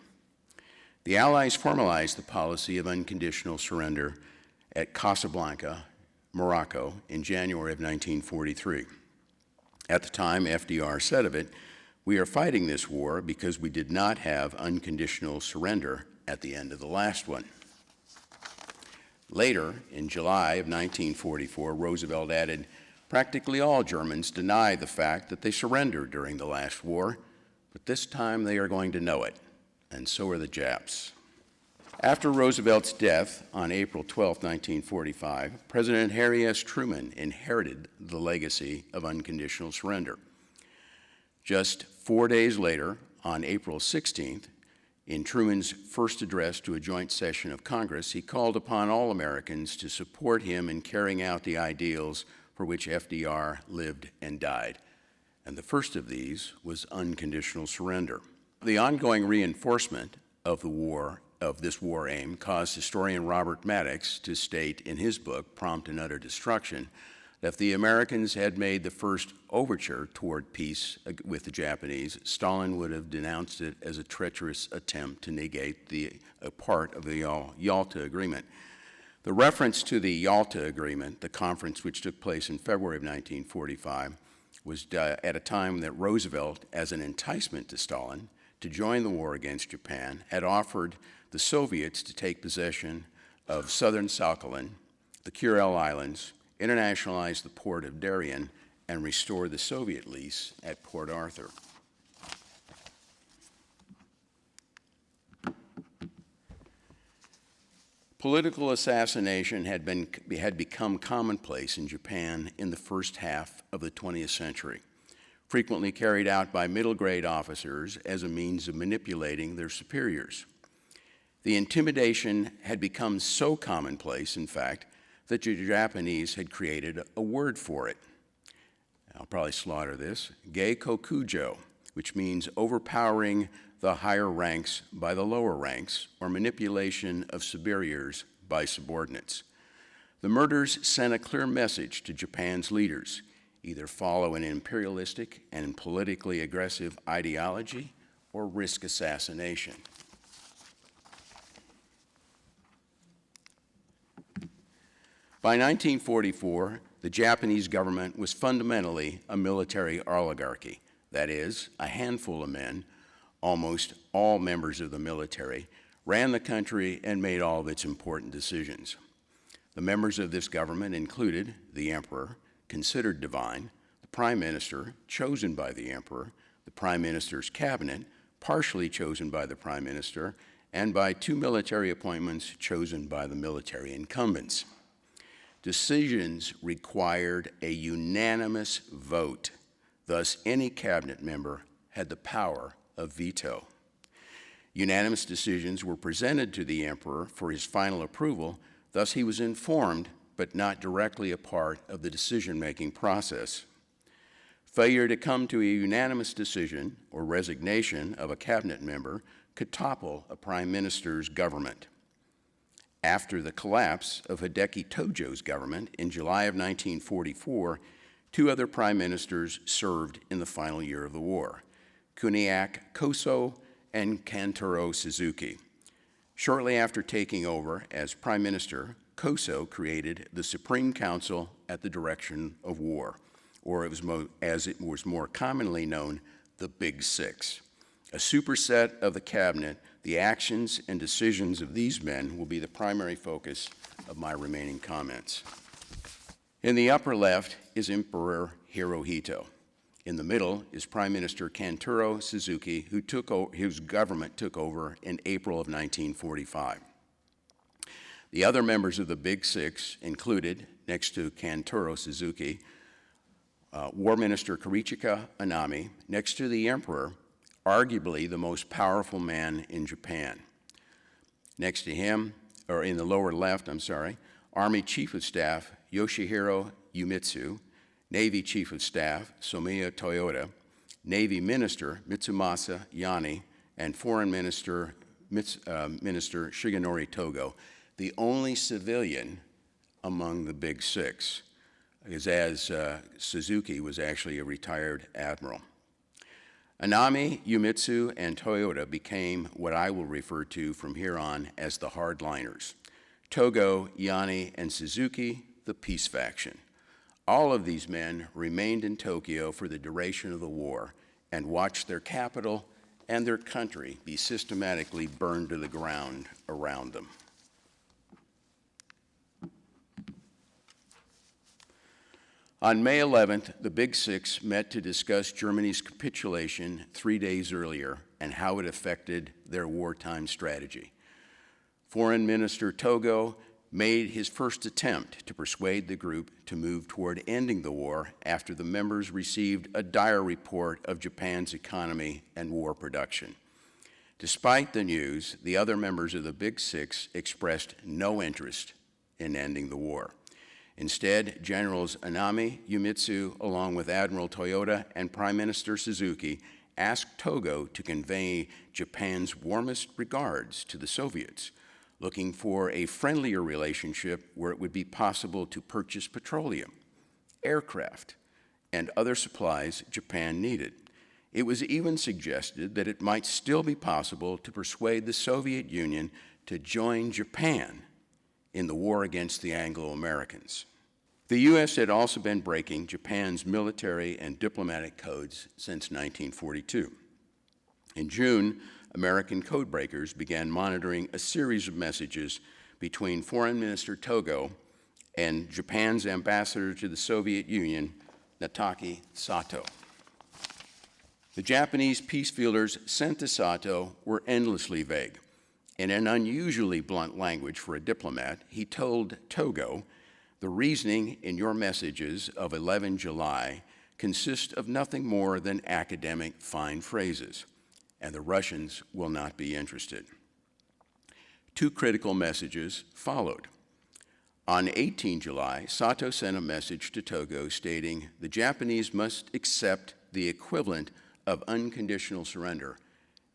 Speaker 4: The Allies formalized the policy of unconditional surrender at Casablanca, Morocco, in January of 1943. At the time, FDR said of it, "We are fighting this war because we did not have unconditional surrender at the end of the last one." Later, in July of 1944, Roosevelt added, "Practically all Germans deny the fact that they surrendered during the last war, but this time they are going to know it, and so are the Japs." After Roosevelt's death on April 12, 1945, President Harry S. Truman inherited the legacy of unconditional surrender. Just 4 days later, on April 16th, in Truman's first address to a joint session of Congress, he called upon all Americans to support him in carrying out the ideals for which FDR lived and died. And the first of these was unconditional surrender. The ongoing reinforcement of this war aim caused historian Robert Maddox to state in his book, Prompt and Utter Destruction, that if the Americans had made the first overture toward peace with the Japanese, Stalin would have denounced it as a treacherous attempt to negate a part of the Yalta Agreement. The reference to the Yalta Agreement, the conference which took place in February of 1945, was at a time that Roosevelt, as an enticement to Stalin to join the war against Japan, had offered the Soviets to take possession of southern Sakhalin, the Kuril Islands, internationalize the port of Darien, and restore the Soviet lease at Port Arthur. Political assassination had become commonplace in Japan in the first half of the 20th century, frequently carried out by middle-grade officers as a means of manipulating their superiors. The intimidation had become so commonplace, in fact, that the Japanese had created a word for it. I'll probably slaughter this, Geikokujo, which means overpowering the higher ranks by the lower ranks, or manipulation of superiors by subordinates. The murders sent a clear message to Japan's leaders: either follow an imperialistic and politically aggressive ideology or risk assassination. By 1944, the Japanese government was fundamentally a military oligarchy. That is, a handful of men, almost all members of the military, ran the country and made all of its important decisions. The members of this government included the emperor, considered divine, the prime minister, chosen by the emperor, the prime minister's cabinet, partially chosen by the prime minister, and by two military appointments chosen by the military incumbents. Decisions required a unanimous vote. Thus, any cabinet member had the power of veto. Unanimous decisions were presented to the emperor for his final approval. Thus, he was informed, but not directly a part of the decision-making process. Failure to come to a unanimous decision or resignation of a cabinet member could topple a prime minister's government. After the collapse of Hideki Tojo's government in July of 1944, two other prime ministers served in the final year of the war, Kuniak Koso and Kantaro Suzuki. Shortly after taking over as prime minister, Koso created the Supreme Council at the Direction of War, or as it was more commonly known, the Big Six. A superset of the cabinet, the actions and decisions of these men will be the primary focus of my remaining comments. In the upper left is Emperor Hirohito. In the middle is Prime Minister Kantaro Suzuki, whose government took over in April of 1945. The other members of the Big Six included, next to Kantaro Suzuki, War Minister Kirichika Anami, next to the Emperor, arguably the most powerful man in Japan. Next to him, or in the lower left, Army Chief of Staff Yoshihiro Uemitsu, Navy Chief of Staff Somiya Toyoda, Navy Minister Mitsumasa Yanni, and Foreign Minister Shigenori Togo, the only civilian among the Big Six, as Suzuki was actually a retired admiral. Anami, Uemitsu, and Toyoda became what I will refer to from here on as the hardliners. Togo, Yanni, and Suzuki, the peace faction. All of these men remained in Tokyo for the duration of the war and watched their capital and their country be systematically burned to the ground around them. On May 11th, the Big Six met to discuss Germany's capitulation 3 days earlier and how it affected their wartime strategy. Foreign Minister Togo made his first attempt to persuade the group to move toward ending the war after the members received a dire report of Japan's economy and war production. Despite the news, the other members of the Big Six expressed no interest in ending the war. Instead, Generals Anami, Yumitsu, along with Admiral Toyota and Prime Minister Suzuki, asked Togo to convey Japan's warmest regards to the Soviets, looking for a friendlier relationship where it would be possible to purchase petroleum, aircraft, and other supplies Japan needed. It was even suggested that it might still be possible to persuade the Soviet Union to join Japan in the war against the Anglo-Americans. The U.S. had also been breaking Japan's military and diplomatic codes since 1942. In June, American codebreakers began monitoring a series of messages between Foreign Minister Togo and Japan's ambassador to the Soviet Union, Nataki Sato. The Japanese peacefielders sent to Sato were endlessly vague. In an unusually blunt language for a diplomat, he told Togo, "The reasoning in your messages of 11 July consists of nothing more than academic fine phrases, and the Russians will not be interested." Two critical messages followed. On 18 July, Sato sent a message to Togo stating, "The Japanese must accept the equivalent of unconditional surrender,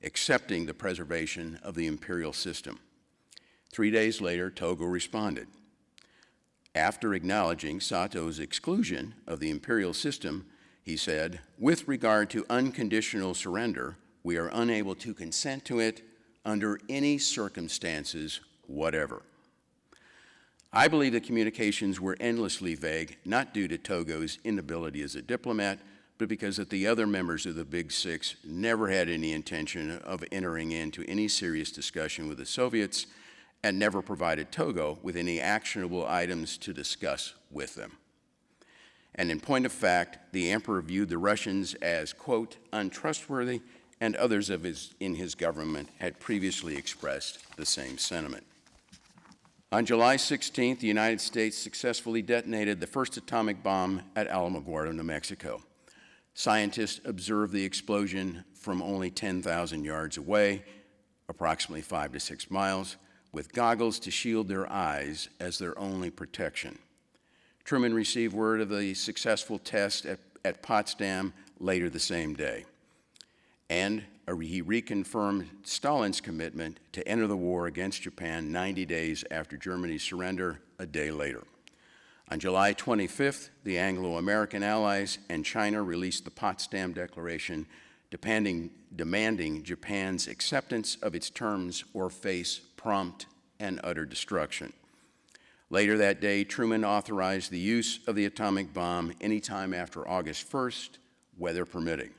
Speaker 4: accepting the preservation of the imperial system." 3 days later, Togo responded. After acknowledging Sato's exclusion of the imperial system, he said, "With regard to unconditional surrender, we are unable to consent to it under any circumstances whatever." I believe the communications were endlessly vague, not due to Togo's inability as a diplomat, but because that the other members of the Big Six never had any intention of entering into any serious discussion with the Soviets and never provided Togo with any actionable items to discuss with them. And in point of fact, the emperor viewed the Russians as, quote, untrustworthy, and others in his government had previously expressed the same sentiment. On July 16th, the United States successfully detonated the first atomic bomb at Alamogordo, New Mexico. Scientists observed the explosion from only 10,000 yards away, approximately 5 to 6 miles, with goggles to shield their eyes as their only protection. Truman received word of the successful test at Potsdam later the same day, and he reconfirmed Stalin's commitment to enter the war against Japan 90 days after Germany's surrender a day later. On July 25th, the Anglo-American allies and China released the Potsdam Declaration demanding Japan's acceptance of its terms or face prompt and utter destruction. Later that day, Truman authorized the use of the atomic bomb anytime after August 1st, weather permitting.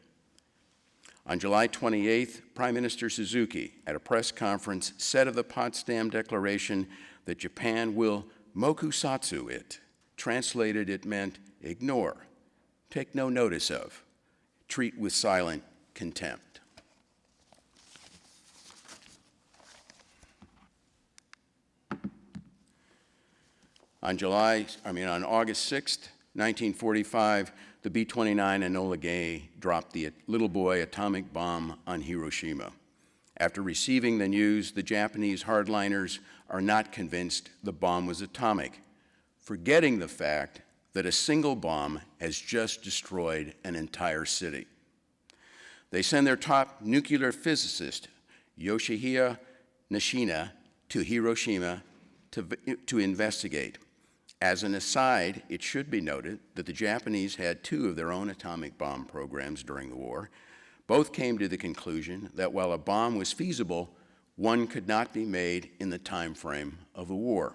Speaker 4: On July 28th, Prime Minister Suzuki, at a press conference, said of the Potsdam Declaration that Japan will mokusatsu it. Translated, it meant ignore, take no notice of, treat with silent contempt. On August 6th, 1945, the B-29 Enola Gay dropped the little boy atomic bomb on Hiroshima. After receiving the news, the Japanese hardliners are not convinced the bomb was atomic, forgetting the fact that a single bomb has just destroyed an entire city. They send their top nuclear physicist, Yoshihisa Nishina, to Hiroshima to investigate. As an aside, it should be noted that the Japanese had 2 of their own atomic bomb programs during the war. Both came to the conclusion that while a bomb was feasible, one could not be made in the time frame of the war.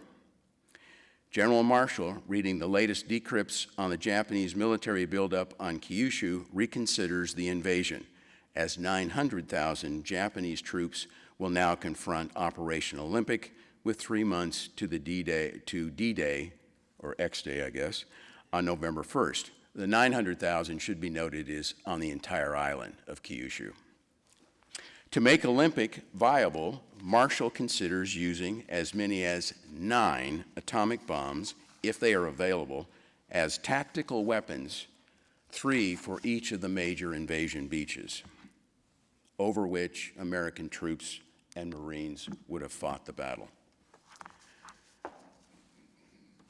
Speaker 4: General Marshall, reading the latest decrypts on the Japanese military buildup on Kyushu, reconsiders the invasion, as 900,000 Japanese troops will now confront Operation Olympic with 3 months to D-Day, or X-Day, I guess, on November 1st. The 900,000, should be noted, is on the entire island of Kyushu. To make Olympic viable, Marshall considers using as many as 9 atomic bombs, if they are available, as tactical weapons, 3 for each of the major invasion beaches, over which American troops and Marines would have fought the battle.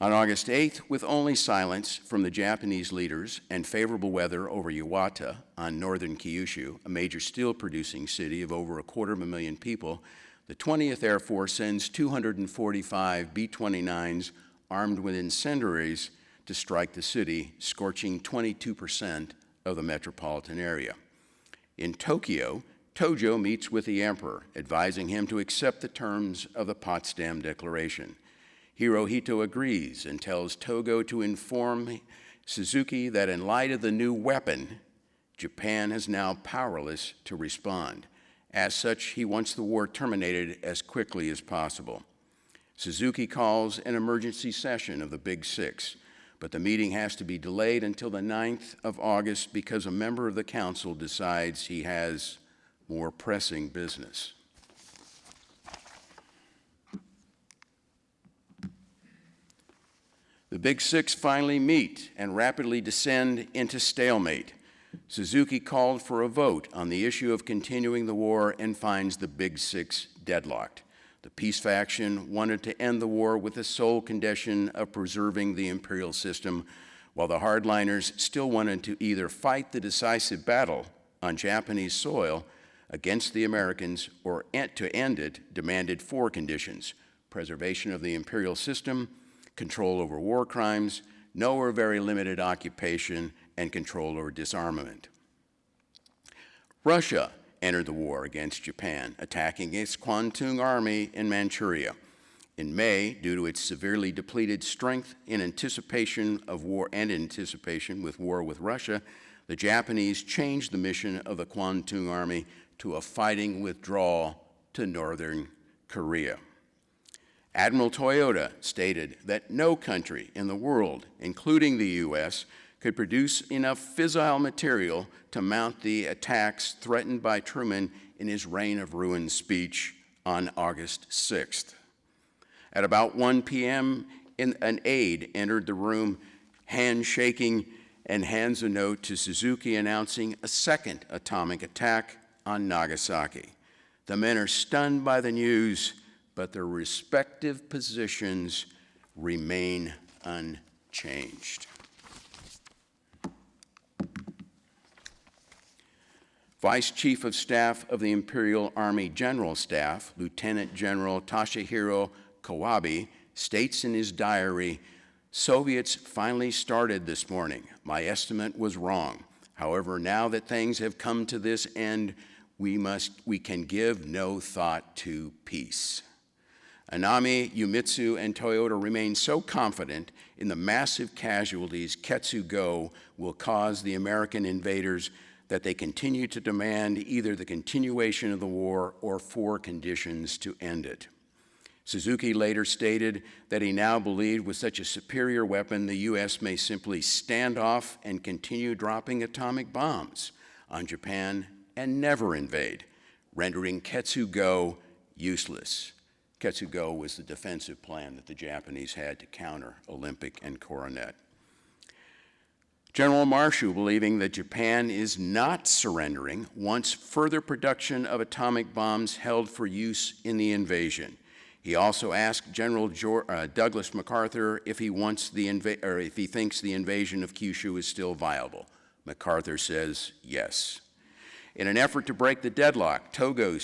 Speaker 4: On August 8th, with only silence from the Japanese leaders and favorable weather over Iwata on northern Kyushu, a major steel-producing city of over 250,000 people, the 20th Air Force sends 245 B-29s armed with incendiaries to strike the city, scorching 22% of the metropolitan area. In Tokyo, Tojo meets with the emperor, advising him to accept the terms of the Potsdam Declaration. Hirohito agrees and tells Togo to inform Suzuki that in light of the new weapon, Japan is now powerless to respond. As such, he wants the war terminated as quickly as possible. Suzuki calls an emergency session of the Big Six, but the meeting has to be delayed until the 9th of August because a member of the council decides he has more pressing business. The Big Six finally meet and rapidly descend into stalemate. Suzuki called for a vote on the issue of continuing the war and finds the Big Six deadlocked. The peace faction wanted to end the war with the sole condition of preserving the imperial system, while the hardliners still wanted to either fight the decisive battle on Japanese soil against the Americans or to end it demanded 4 conditions: preservation of the imperial system, control over war crimes, no or very limited occupation, and control over disarmament. Russia entered the war against Japan, attacking its Kwantung Army in Manchuria. In May, due to its severely depleted strength in anticipation of war with war with Russia, the Japanese changed the mission of the Kwantung Army to a fighting withdrawal to northern Korea. Admiral Toyota stated that no country in the world, including the U.S., could produce enough fissile material to mount the attacks threatened by Truman in his Reign of Ruin speech on August 6th. At about 1 p.m., an aide entered the room, handshaking, and hands a note to Suzuki announcing a second atomic attack on Nagasaki. The men are stunned by the news, but their respective positions remain unchanged. Vice Chief of Staff of the Imperial Army General Staff, Lieutenant General Toshihiro Kawabe, states in his diary, "Soviets finally started this morning. My estimate was wrong. However, now that things have come to this end, we can give no thought to peace." Anami, Yumitsu, and Toyota remain so confident in the massive casualties Ketsugo will cause the American invaders that they continue to demand either the continuation of the war or 4 conditions to end it. Suzuki later stated that he now believed with such a superior weapon, the U.S. may simply stand off and continue dropping atomic bombs on Japan and never invade, rendering Ketsugo useless. Ketsugo was the defensive plan that the Japanese had to counter Olympic and Coronet. General Marshall, believing that Japan is not surrendering, wants further production of atomic bombs held for use in the invasion. He also asked General Douglas MacArthur if he thinks the invasion of Kyushu is still viable. MacArthur says yes. In an effort to break the deadlock, Togo,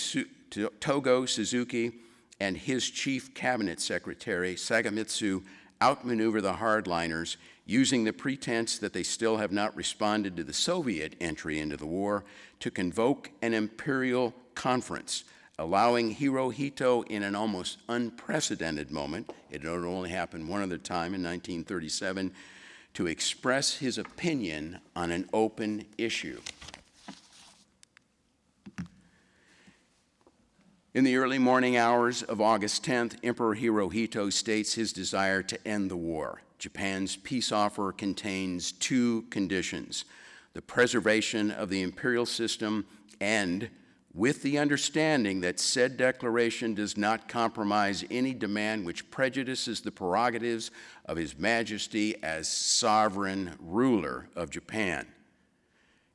Speaker 4: Suzuki, and his chief cabinet secretary, Sagamitsu, outmaneuver the hardliners, using the pretense that they still have not responded to the Soviet entry into the war, to convoke an imperial conference, allowing Hirohito in an almost unprecedented moment, it had only happened one other time in 1937, to express his opinion on an open issue. In the early morning hours of August 10th, Emperor Hirohito states his desire to end the war. Japan's peace offer contains 2 conditions: the preservation of the imperial system and with the understanding that said declaration does not compromise any demand which prejudices the prerogatives of His Majesty as sovereign ruler of Japan.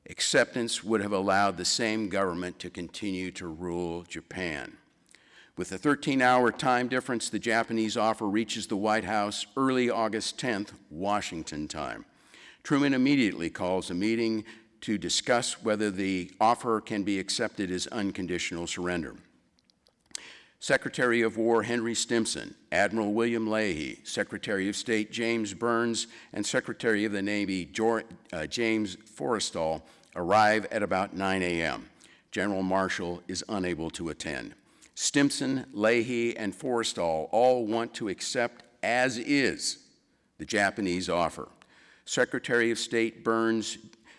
Speaker 4: Acceptance would have allowed the same government to continue to rule Japan. With a 13-hour time difference, the Japanese offer reaches the White House early August 10th, Washington time. Truman immediately calls a meeting to discuss whether the offer can be accepted as unconditional surrender. Secretary of War Henry Stimson, Admiral William Leahy, Secretary of State James Burns, and Secretary of the Navy James Forrestal arrive at about 9 a.m. General Marshall is unable to attend. Stimson, Leahy, and Forrestal all want to accept as is the Japanese offer. Secretary of State Burns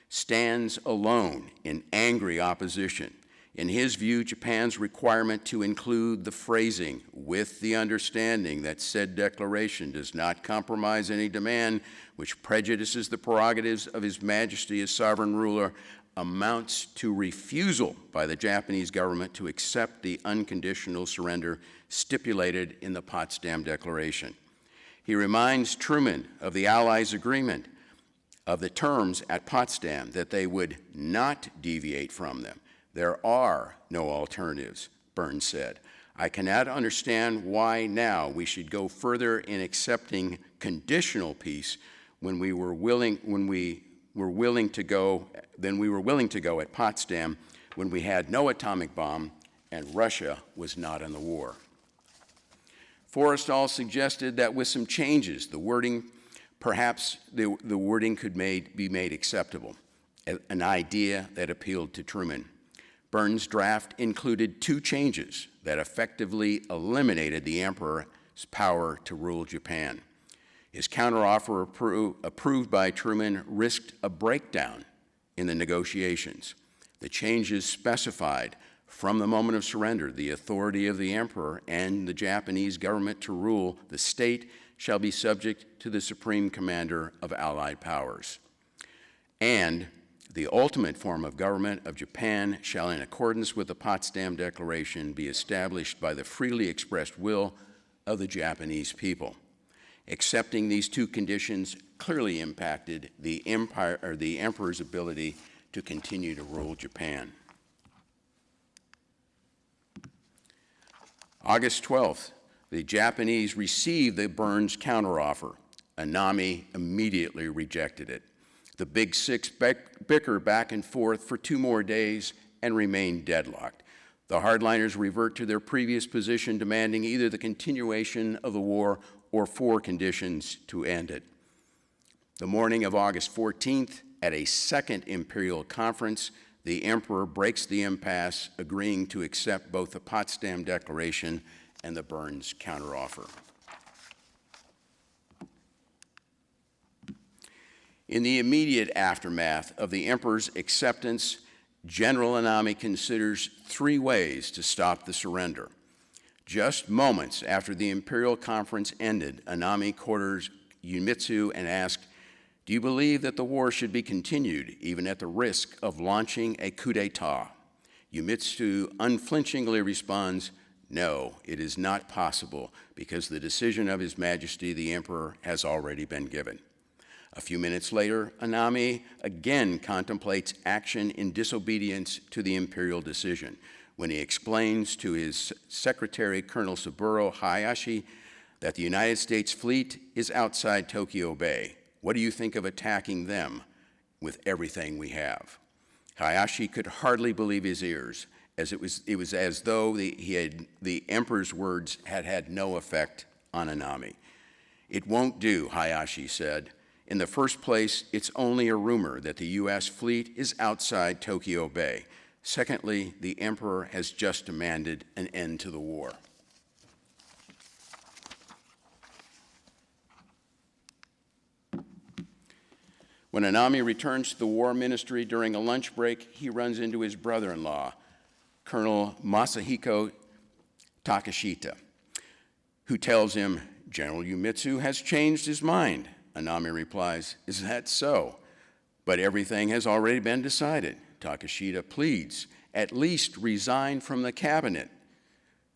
Speaker 4: stands alone in angry opposition. In his view, Japan's requirement to include the phrasing, with the understanding that said declaration does not compromise any demand which prejudices the prerogatives of His Majesty as sovereign ruler, amounts to refusal by the Japanese government to accept the unconditional surrender stipulated in the Potsdam Declaration. He reminds Truman of the Allies' agreement of the terms at Potsdam, that they would not deviate from them. There are no alternatives, Burns said. I cannot understand why now we should go further in accepting conditional peace when we were willing to go at Potsdam, when we had no atomic bomb and Russia was not in the war. Forrestal suggested that with some changes, the wording could be made acceptable, an idea that appealed to Truman. Burns' draft included 2 changes that effectively eliminated the emperor's power to rule Japan. His counteroffer, approved by Truman, risked a breakdown in the negotiations. The changes specified, from the moment of surrender, the authority of the emperor and the Japanese government to rule the state shall be subject to the supreme commander of Allied powers. And the ultimate form of government of Japan shall, in accordance with the Potsdam Declaration, be established by the freely expressed will of the Japanese people. Accepting these 2 conditions clearly impacted the emperor's ability to continue to rule Japan. August 12th, the Japanese received the Burns counteroffer. Anami immediately rejected it. The Big Six bicker back and forth for 2 more days and remain deadlocked. The hardliners revert to their previous position, demanding either the continuation of the war or 4 conditions to end it. The morning of August 14th, at a second imperial conference, the emperor breaks the impasse, agreeing to accept both the Potsdam Declaration and the Burns counteroffer. In the immediate aftermath of the emperor's acceptance, General Anami considers 3 ways to stop the surrender. Just moments after the imperial conference ended, Anami quarters Yumitsu and asked, "Do you believe that the war should be continued, even at the risk of launching a coup d'etat?" Yumitsu unflinchingly responds, "No, it is not possible, because the decision of His Majesty the Emperor has already been given." A few minutes later, Anami again contemplates action in disobedience to the imperial decision when he explains to his secretary, Colonel Saburo Hayashi, that the United States fleet is outside Tokyo Bay. What do you think of attacking them with everything we have? Hayashi could hardly believe his ears, as it was as though the emperor's words had had no effect on Anami. "It won't do," Hayashi said. "In the first place, it's only a rumor that the U.S. fleet is outside Tokyo Bay. Secondly, the emperor has just demanded an end to the war." When Anami returns to the War Ministry during a lunch break, he runs into his brother-in-law, Colonel Masahiko Takashita, who tells him, "General Yumitsu has changed his mind." Anami replies, "Is that so? But everything has already been decided." Takashita pleads, at least resign from the cabinet,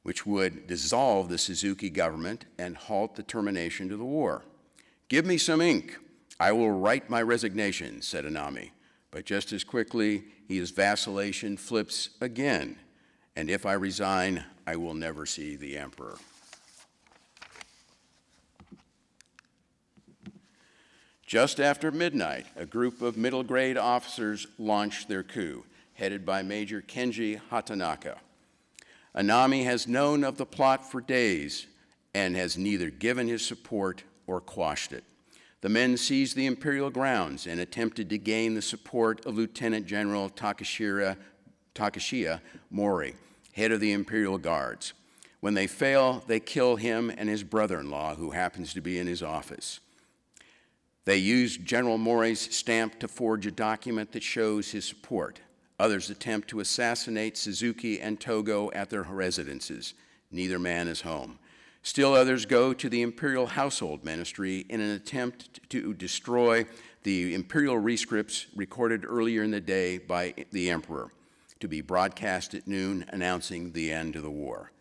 Speaker 4: which would dissolve the Suzuki government and halt the termination to the war. "Give me some ink. I will write my resignation," said Anami. But just as quickly, his vacillation flips again. "And if I resign, I will never see the emperor." Just after midnight, a group of middle-grade officers launched their coup, headed by Major Kenji Hatanaka. Anami has known of the plot for days and has neither given his support or quashed it. The men seized the imperial grounds and attempted to gain the support of Lieutenant General Takashia Mori, head of the Imperial Guards. When they fail, they kill him and his brother-in-law, who happens to be in his office. They used General Mori's stamp to forge a document that shows his support. Others attempt to assassinate Suzuki and Togo at their residences. Neither man is home. Still others go to the Imperial Household Ministry in an attempt to destroy the imperial rescripts recorded earlier in the day by the emperor, to be broadcast at noon announcing the end of the war.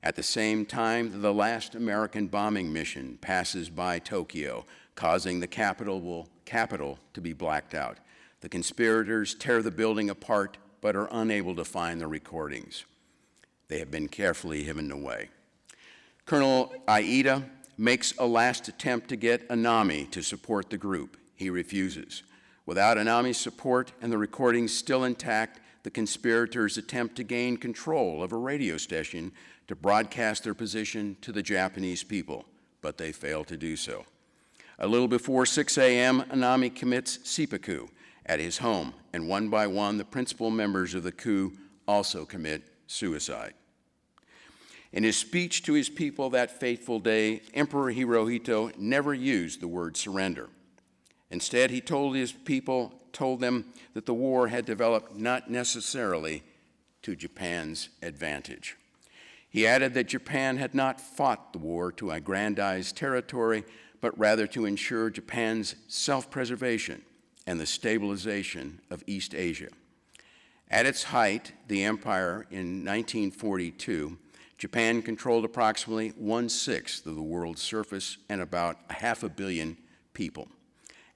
Speaker 4: At the same time, the last American bombing mission passes by Tokyo, causing the capital to be blacked out. The conspirators tear the building apart but are unable to find the recordings. They have been carefully hidden away. Colonel Aida makes a last attempt to get Anami to support the group. He refuses. Without Anami's support and the recordings still intact, the conspirators attempt to gain control of a radio station to broadcast their position to the Japanese people, but they fail to do so. A little before 6 a.m., Anami commits seppuku at his home, and one by one, the principal members of the coup also commit suicide. In his speech to his people that fateful day, Emperor Hirohito never used the word surrender. Instead, he told them that the war had developed not necessarily to Japan's advantage. He added that Japan had not fought the war to aggrandize territory, but rather to ensure Japan's self-preservation and the stabilization of East Asia. At its height, the empire in 1942, Japan controlled approximately 1/6 of the world's surface and about 500 million people.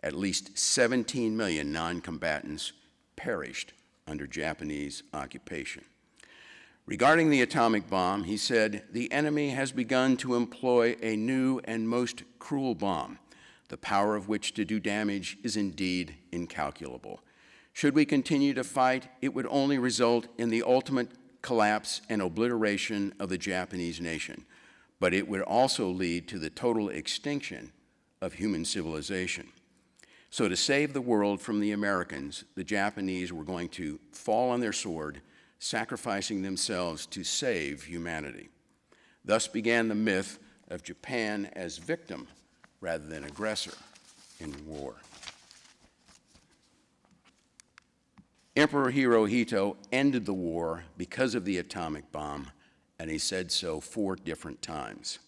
Speaker 4: At least 17 million non-combatants perished under Japanese occupation. Regarding the atomic bomb, he said, "The enemy has begun to employ a new and most cruel bomb, the power of which to do damage is indeed incalculable. Should we continue to fight, it would only result in the ultimate collapse and obliteration of the Japanese nation, but it would also lead to the total extinction of human civilization. So to save the world from the Americans, the Japanese were going to fall on their sword, sacrificing themselves to save humanity. Thus began the myth of Japan as victim rather than aggressor in war." Emperor Hirohito ended the war because of the atomic bomb, and he said so 4 different times.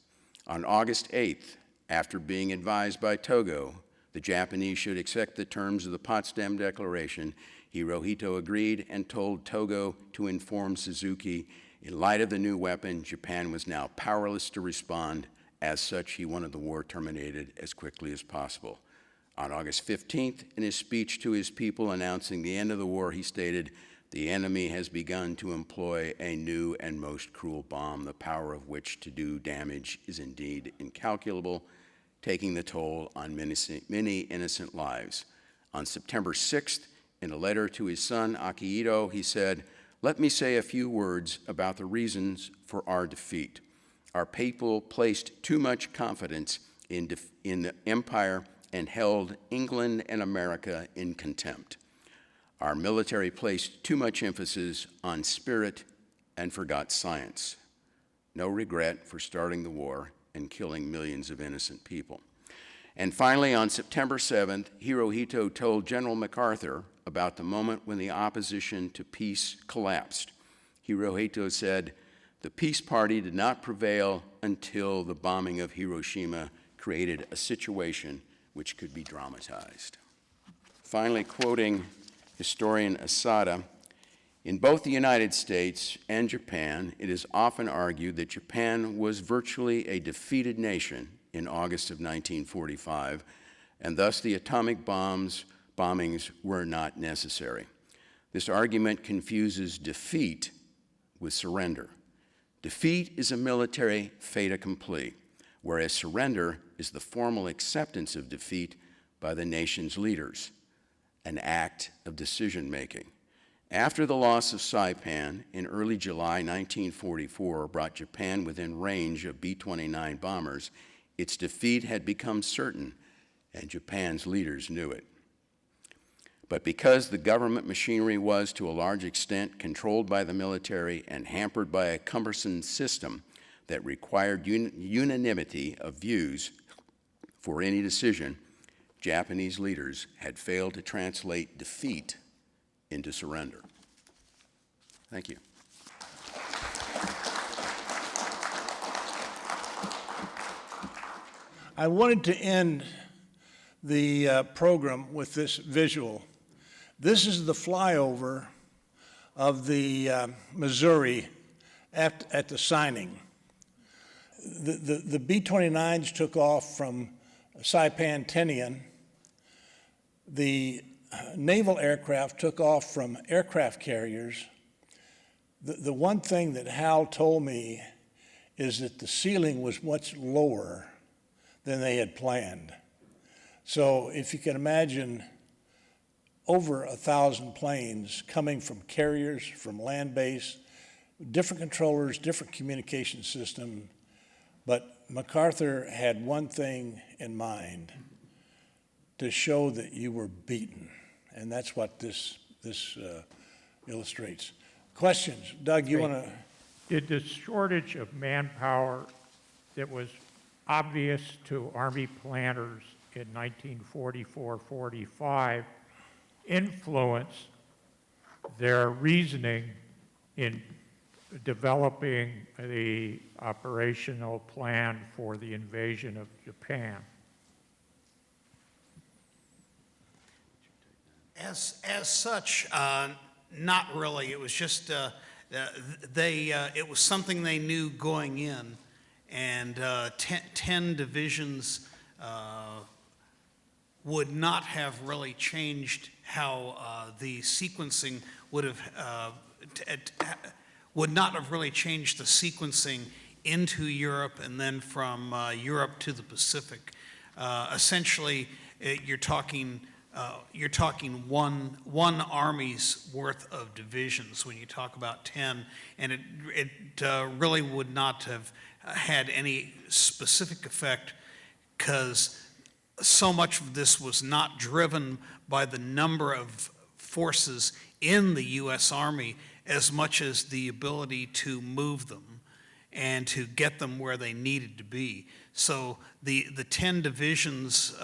Speaker 4: On August 8th, after being advised by Togo the Japanese should accept the terms of the Potsdam Declaration, Hirohito agreed and told Togo to inform Suzuki, in light of the new weapon, Japan was now powerless to respond. As such, he wanted the war terminated as quickly as possible. On August 15th, in his speech to his people announcing the end of the war, he stated, "The enemy has begun to employ a new and most cruel bomb, the power of which to do damage is indeed incalculable, taking the toll on many innocent lives." On September 6th, in a letter to his son, Akihito, he said, "Let me say a few words about the reasons for our defeat. Our people placed too much confidence in the empire and held England and America in contempt. Our military placed too much emphasis on spirit and forgot science. No regret for starting the war and killing millions of innocent people." And finally, on September 7th, Hirohito told General MacArthur about the moment when the opposition to peace collapsed. Hirohito said, "The peace party did not prevail until the bombing of Hiroshima created a situation which could be dramatized." Finally, quoting historian Asada, In both the United States and Japan, it is often argued that Japan was virtually a defeated nation in August of 1945, and thus the atomic bombings were not necessary. This argument confuses defeat with surrender. Defeat is a military fait accompli, whereas surrender is the formal acceptance of defeat by the nation's leaders, an act of decision-making. After the loss of Saipan in early July 1944 brought Japan within range of B-29 bombers, its defeat had become certain, and Japan's leaders knew it. But because the government machinery was, to a large extent, controlled by the military and hampered by a cumbersome system that required unanimity of views for any decision, Japanese leaders had failed to translate defeat into surrender. Thank you.
Speaker 1: I wanted to end the program with this visual. This is the flyover of the Missouri at the signing. The B-29s took off from Saipan, Tinian. The naval aircraft took off from aircraft carriers. The one thing that Hal told me is that the ceiling was much lower than they had planned. So if you can imagine over 1,000 planes coming from carriers, from land base, different controllers, different communication system, but MacArthur had one thing in mind: to show that you were beaten. And that's what this illustrates. Questions? Doug, you want to?
Speaker 5: Did the shortage of manpower that was obvious to Army planners in 1944-45 influence their reasoning in developing the operational plan for the invasion of Japan?
Speaker 3: As such, not really. It was just it was something they knew going in, and 10 divisions would not have really changed how the sequencing would not have really changed the sequencing into Europe and then from Europe to the Pacific. Essentially, you're talking one army's worth of divisions when you talk about 10, and it really would not have had any specific effect, because so much of this was not driven by the number of forces in the U.S. Army as much as the ability to move them and to get them where they needed to be. So the 10 divisions,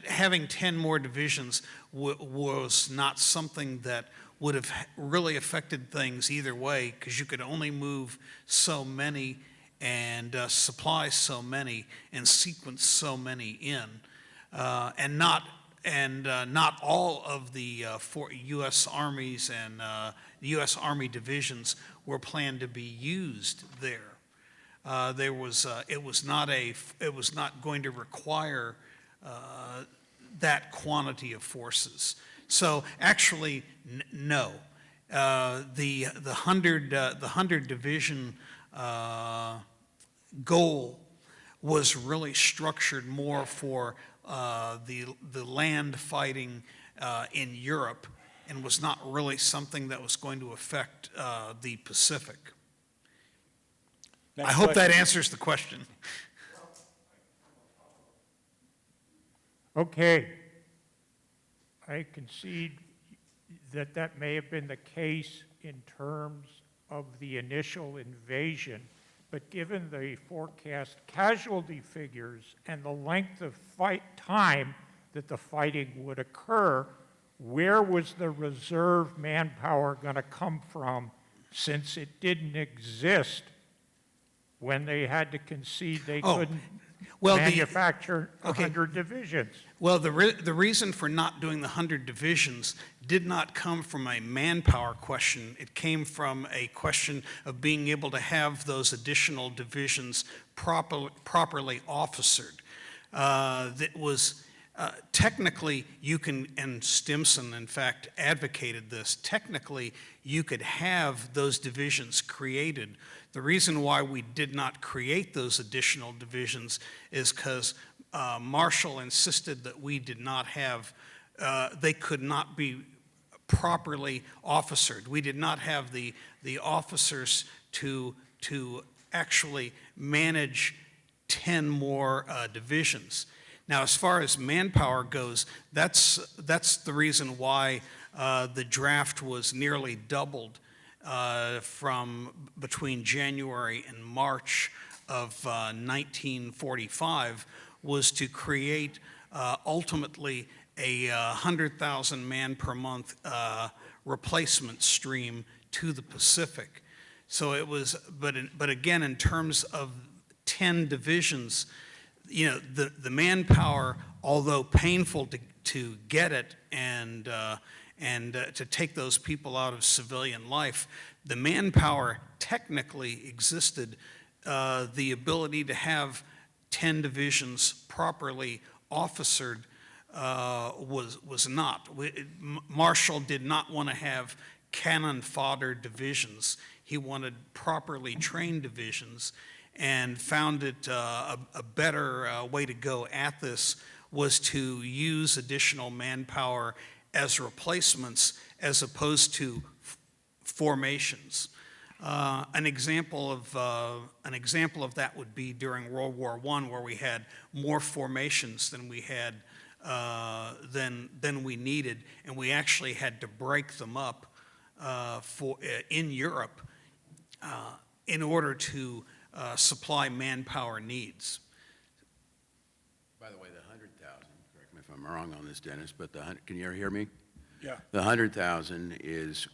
Speaker 3: having 10 more divisions was not something that would have really affected things either way, because you could only move so many and supply so many and sequence so many in, and not all of the U.S. armies and U.S. Army divisions were planned to be used there. It was not going to require that quantity of forces. So actually, no. The 100 division goal was really structured more for the land fighting in Europe, and was not really something that was going to affect the Pacific. I hope that answers the question.
Speaker 5: Okay. I concede that that may have been the case in terms of the initial invasion, but given the forecast casualty figures and the length of time that the fighting would occur, where was the reserve manpower going to come from, since it didn't exist when they had to concede they couldn't?
Speaker 3: Well,
Speaker 5: manufacture
Speaker 3: okay.
Speaker 5: 100 divisions.
Speaker 3: Well, the reason for not doing the 100 divisions did not come from a manpower question. It came from a question of being able to have those additional divisions properly officered. That was technically, you can, and Stimson, in fact, advocated this, technically, you could have those divisions created. The reason why we did not create those additional divisions is because Marshall insisted that we did not have, they could not be properly officered. We did not have the officers to actually manage 10 more divisions. Now, as far as manpower goes, that's the reason why the draft was nearly doubled from between January and March of 1945, was to create ultimately a 100,000 man per month replacement stream to the Pacific. So it was, but again, in terms of 10 divisions, you know, the manpower, although painful to get it and to take those people out of civilian life, the manpower technically existed. The ability to have 10 divisions properly officered was not. Marshall did not want to have cannon fodder divisions. He wanted properly trained divisions, and found it a better way to go at this was to use additional manpower as replacements as opposed to formations. An example of that would be during World War I, where we had more formations than we had than we needed, and we actually had to break them up in Europe in order to supply manpower needs.
Speaker 4: By the way, the 100,000, correct me if I'm wrong on this, Dennis, but can you hear me?
Speaker 1: Yeah.
Speaker 4: The 100,000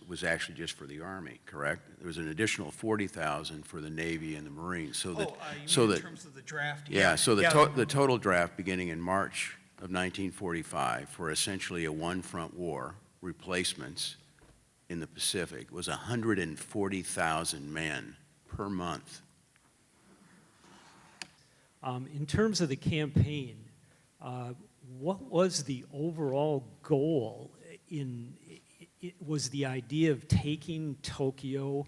Speaker 4: was actually just for the Army, correct? There was an additional 40,000 for the Navy and the Marines. So that,
Speaker 3: in terms of the draft?
Speaker 4: yeah. So the total draft beginning in March of 1945 for essentially a one-front war replacements in the Pacific was 140,000 men per month.
Speaker 6: In terms of the campaign, what was the overall goal? Was the idea of taking Tokyo,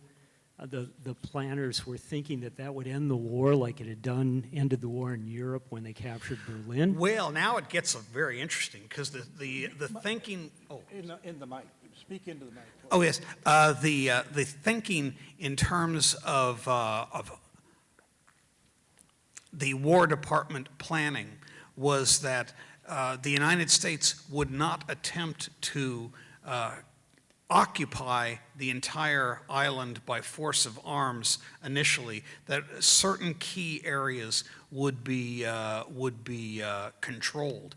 Speaker 6: the planners were thinking that would end the war like it had ended the war in Europe when they captured Berlin?
Speaker 3: Well, now it gets very interesting, because the thinking,
Speaker 1: In the mic, speak into the mic.
Speaker 3: oh yes, the thinking in terms of the War Department planning was that the United States would not attempt to occupy the entire island by force of arms initially, that certain key areas would be controlled.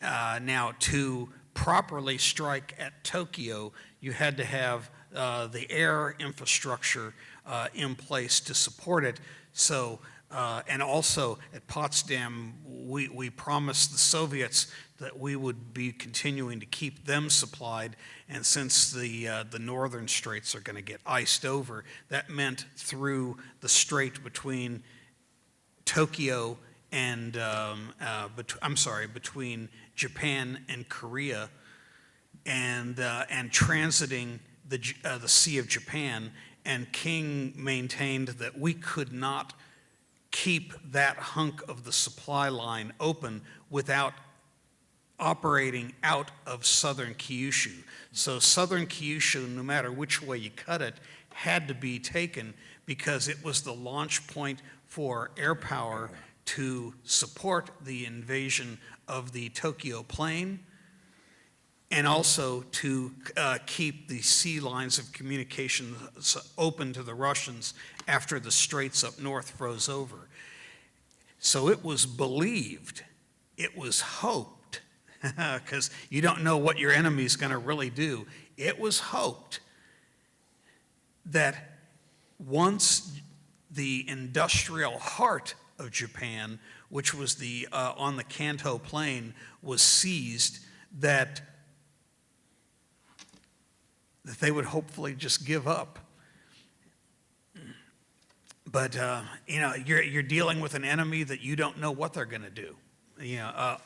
Speaker 3: Now, to properly strike at Tokyo, you had to have the air infrastructure in place to support it. So, and also at Potsdam, we promised the Soviets that we would be continuing to keep them supplied, and since the northern straits are going to get iced over, that meant through the strait between Tokyo and between Japan and Korea, and transiting the Sea of Japan. And King maintained that we could not keep that hunk of the supply line open without operating out of southern Kyushu. So southern Kyushu, no matter which way you cut it, had to be taken because it was the launch point for air power to support the invasion of the Tokyo plain, and also to keep the sea lines of communication open to the Russians after the straits up north froze over. So it was believed, it was hoped, because you don't know what your enemy's going to really do. It was hoped that once the industrial heart of Japan which was the on the Kanto Plain, was seized, that they would hopefully just give up. But you're dealing with an enemy that you don't know what they're going to do.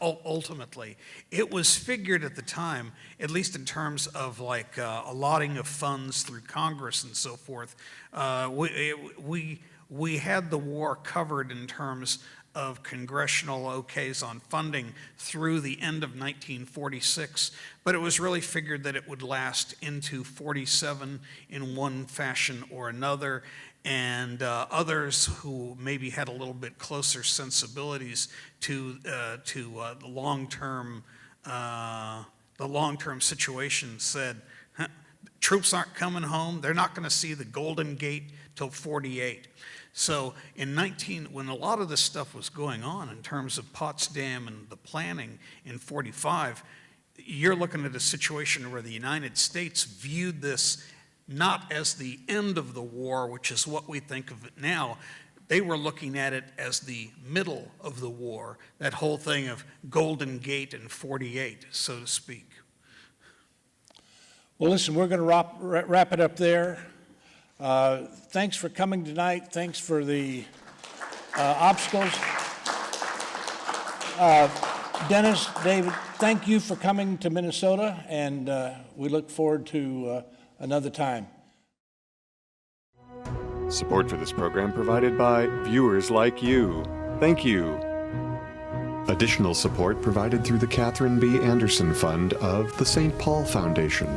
Speaker 3: Ultimately, it was figured at the time, at least in terms of like allotting of funds through Congress and so forth. We had the war covered in terms of congressional okays on funding through the end of 1946, but it was really figured that it would last into 47 in one fashion or another. And others who maybe had a little bit closer sensibilities to the long-term situation said, troops aren't coming home. They're not going to see the Golden Gate till 48. So when a lot of this stuff was going on in terms of Potsdam and the planning in 45, you're looking at a situation where the United States viewed this not as the end of the war, which is what we think of it now. They were looking at it as the middle of the war, that whole thing of Golden Gate in 48, so to speak.
Speaker 1: Well, listen, we're going to wrap it up there. Thanks for coming tonight. Thanks for the obstacles. Dennis, David, thank you for coming to Minnesota, and we look forward to another time.
Speaker 7: Support for this program provided by viewers like you. Thank you. Additional support provided through the Catherine B. Anderson Fund of the St. Paul Foundation.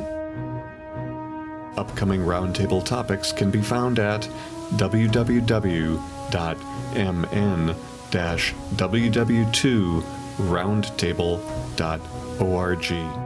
Speaker 7: Upcoming Roundtable topics can be found at www.mn-ww2roundtable.org.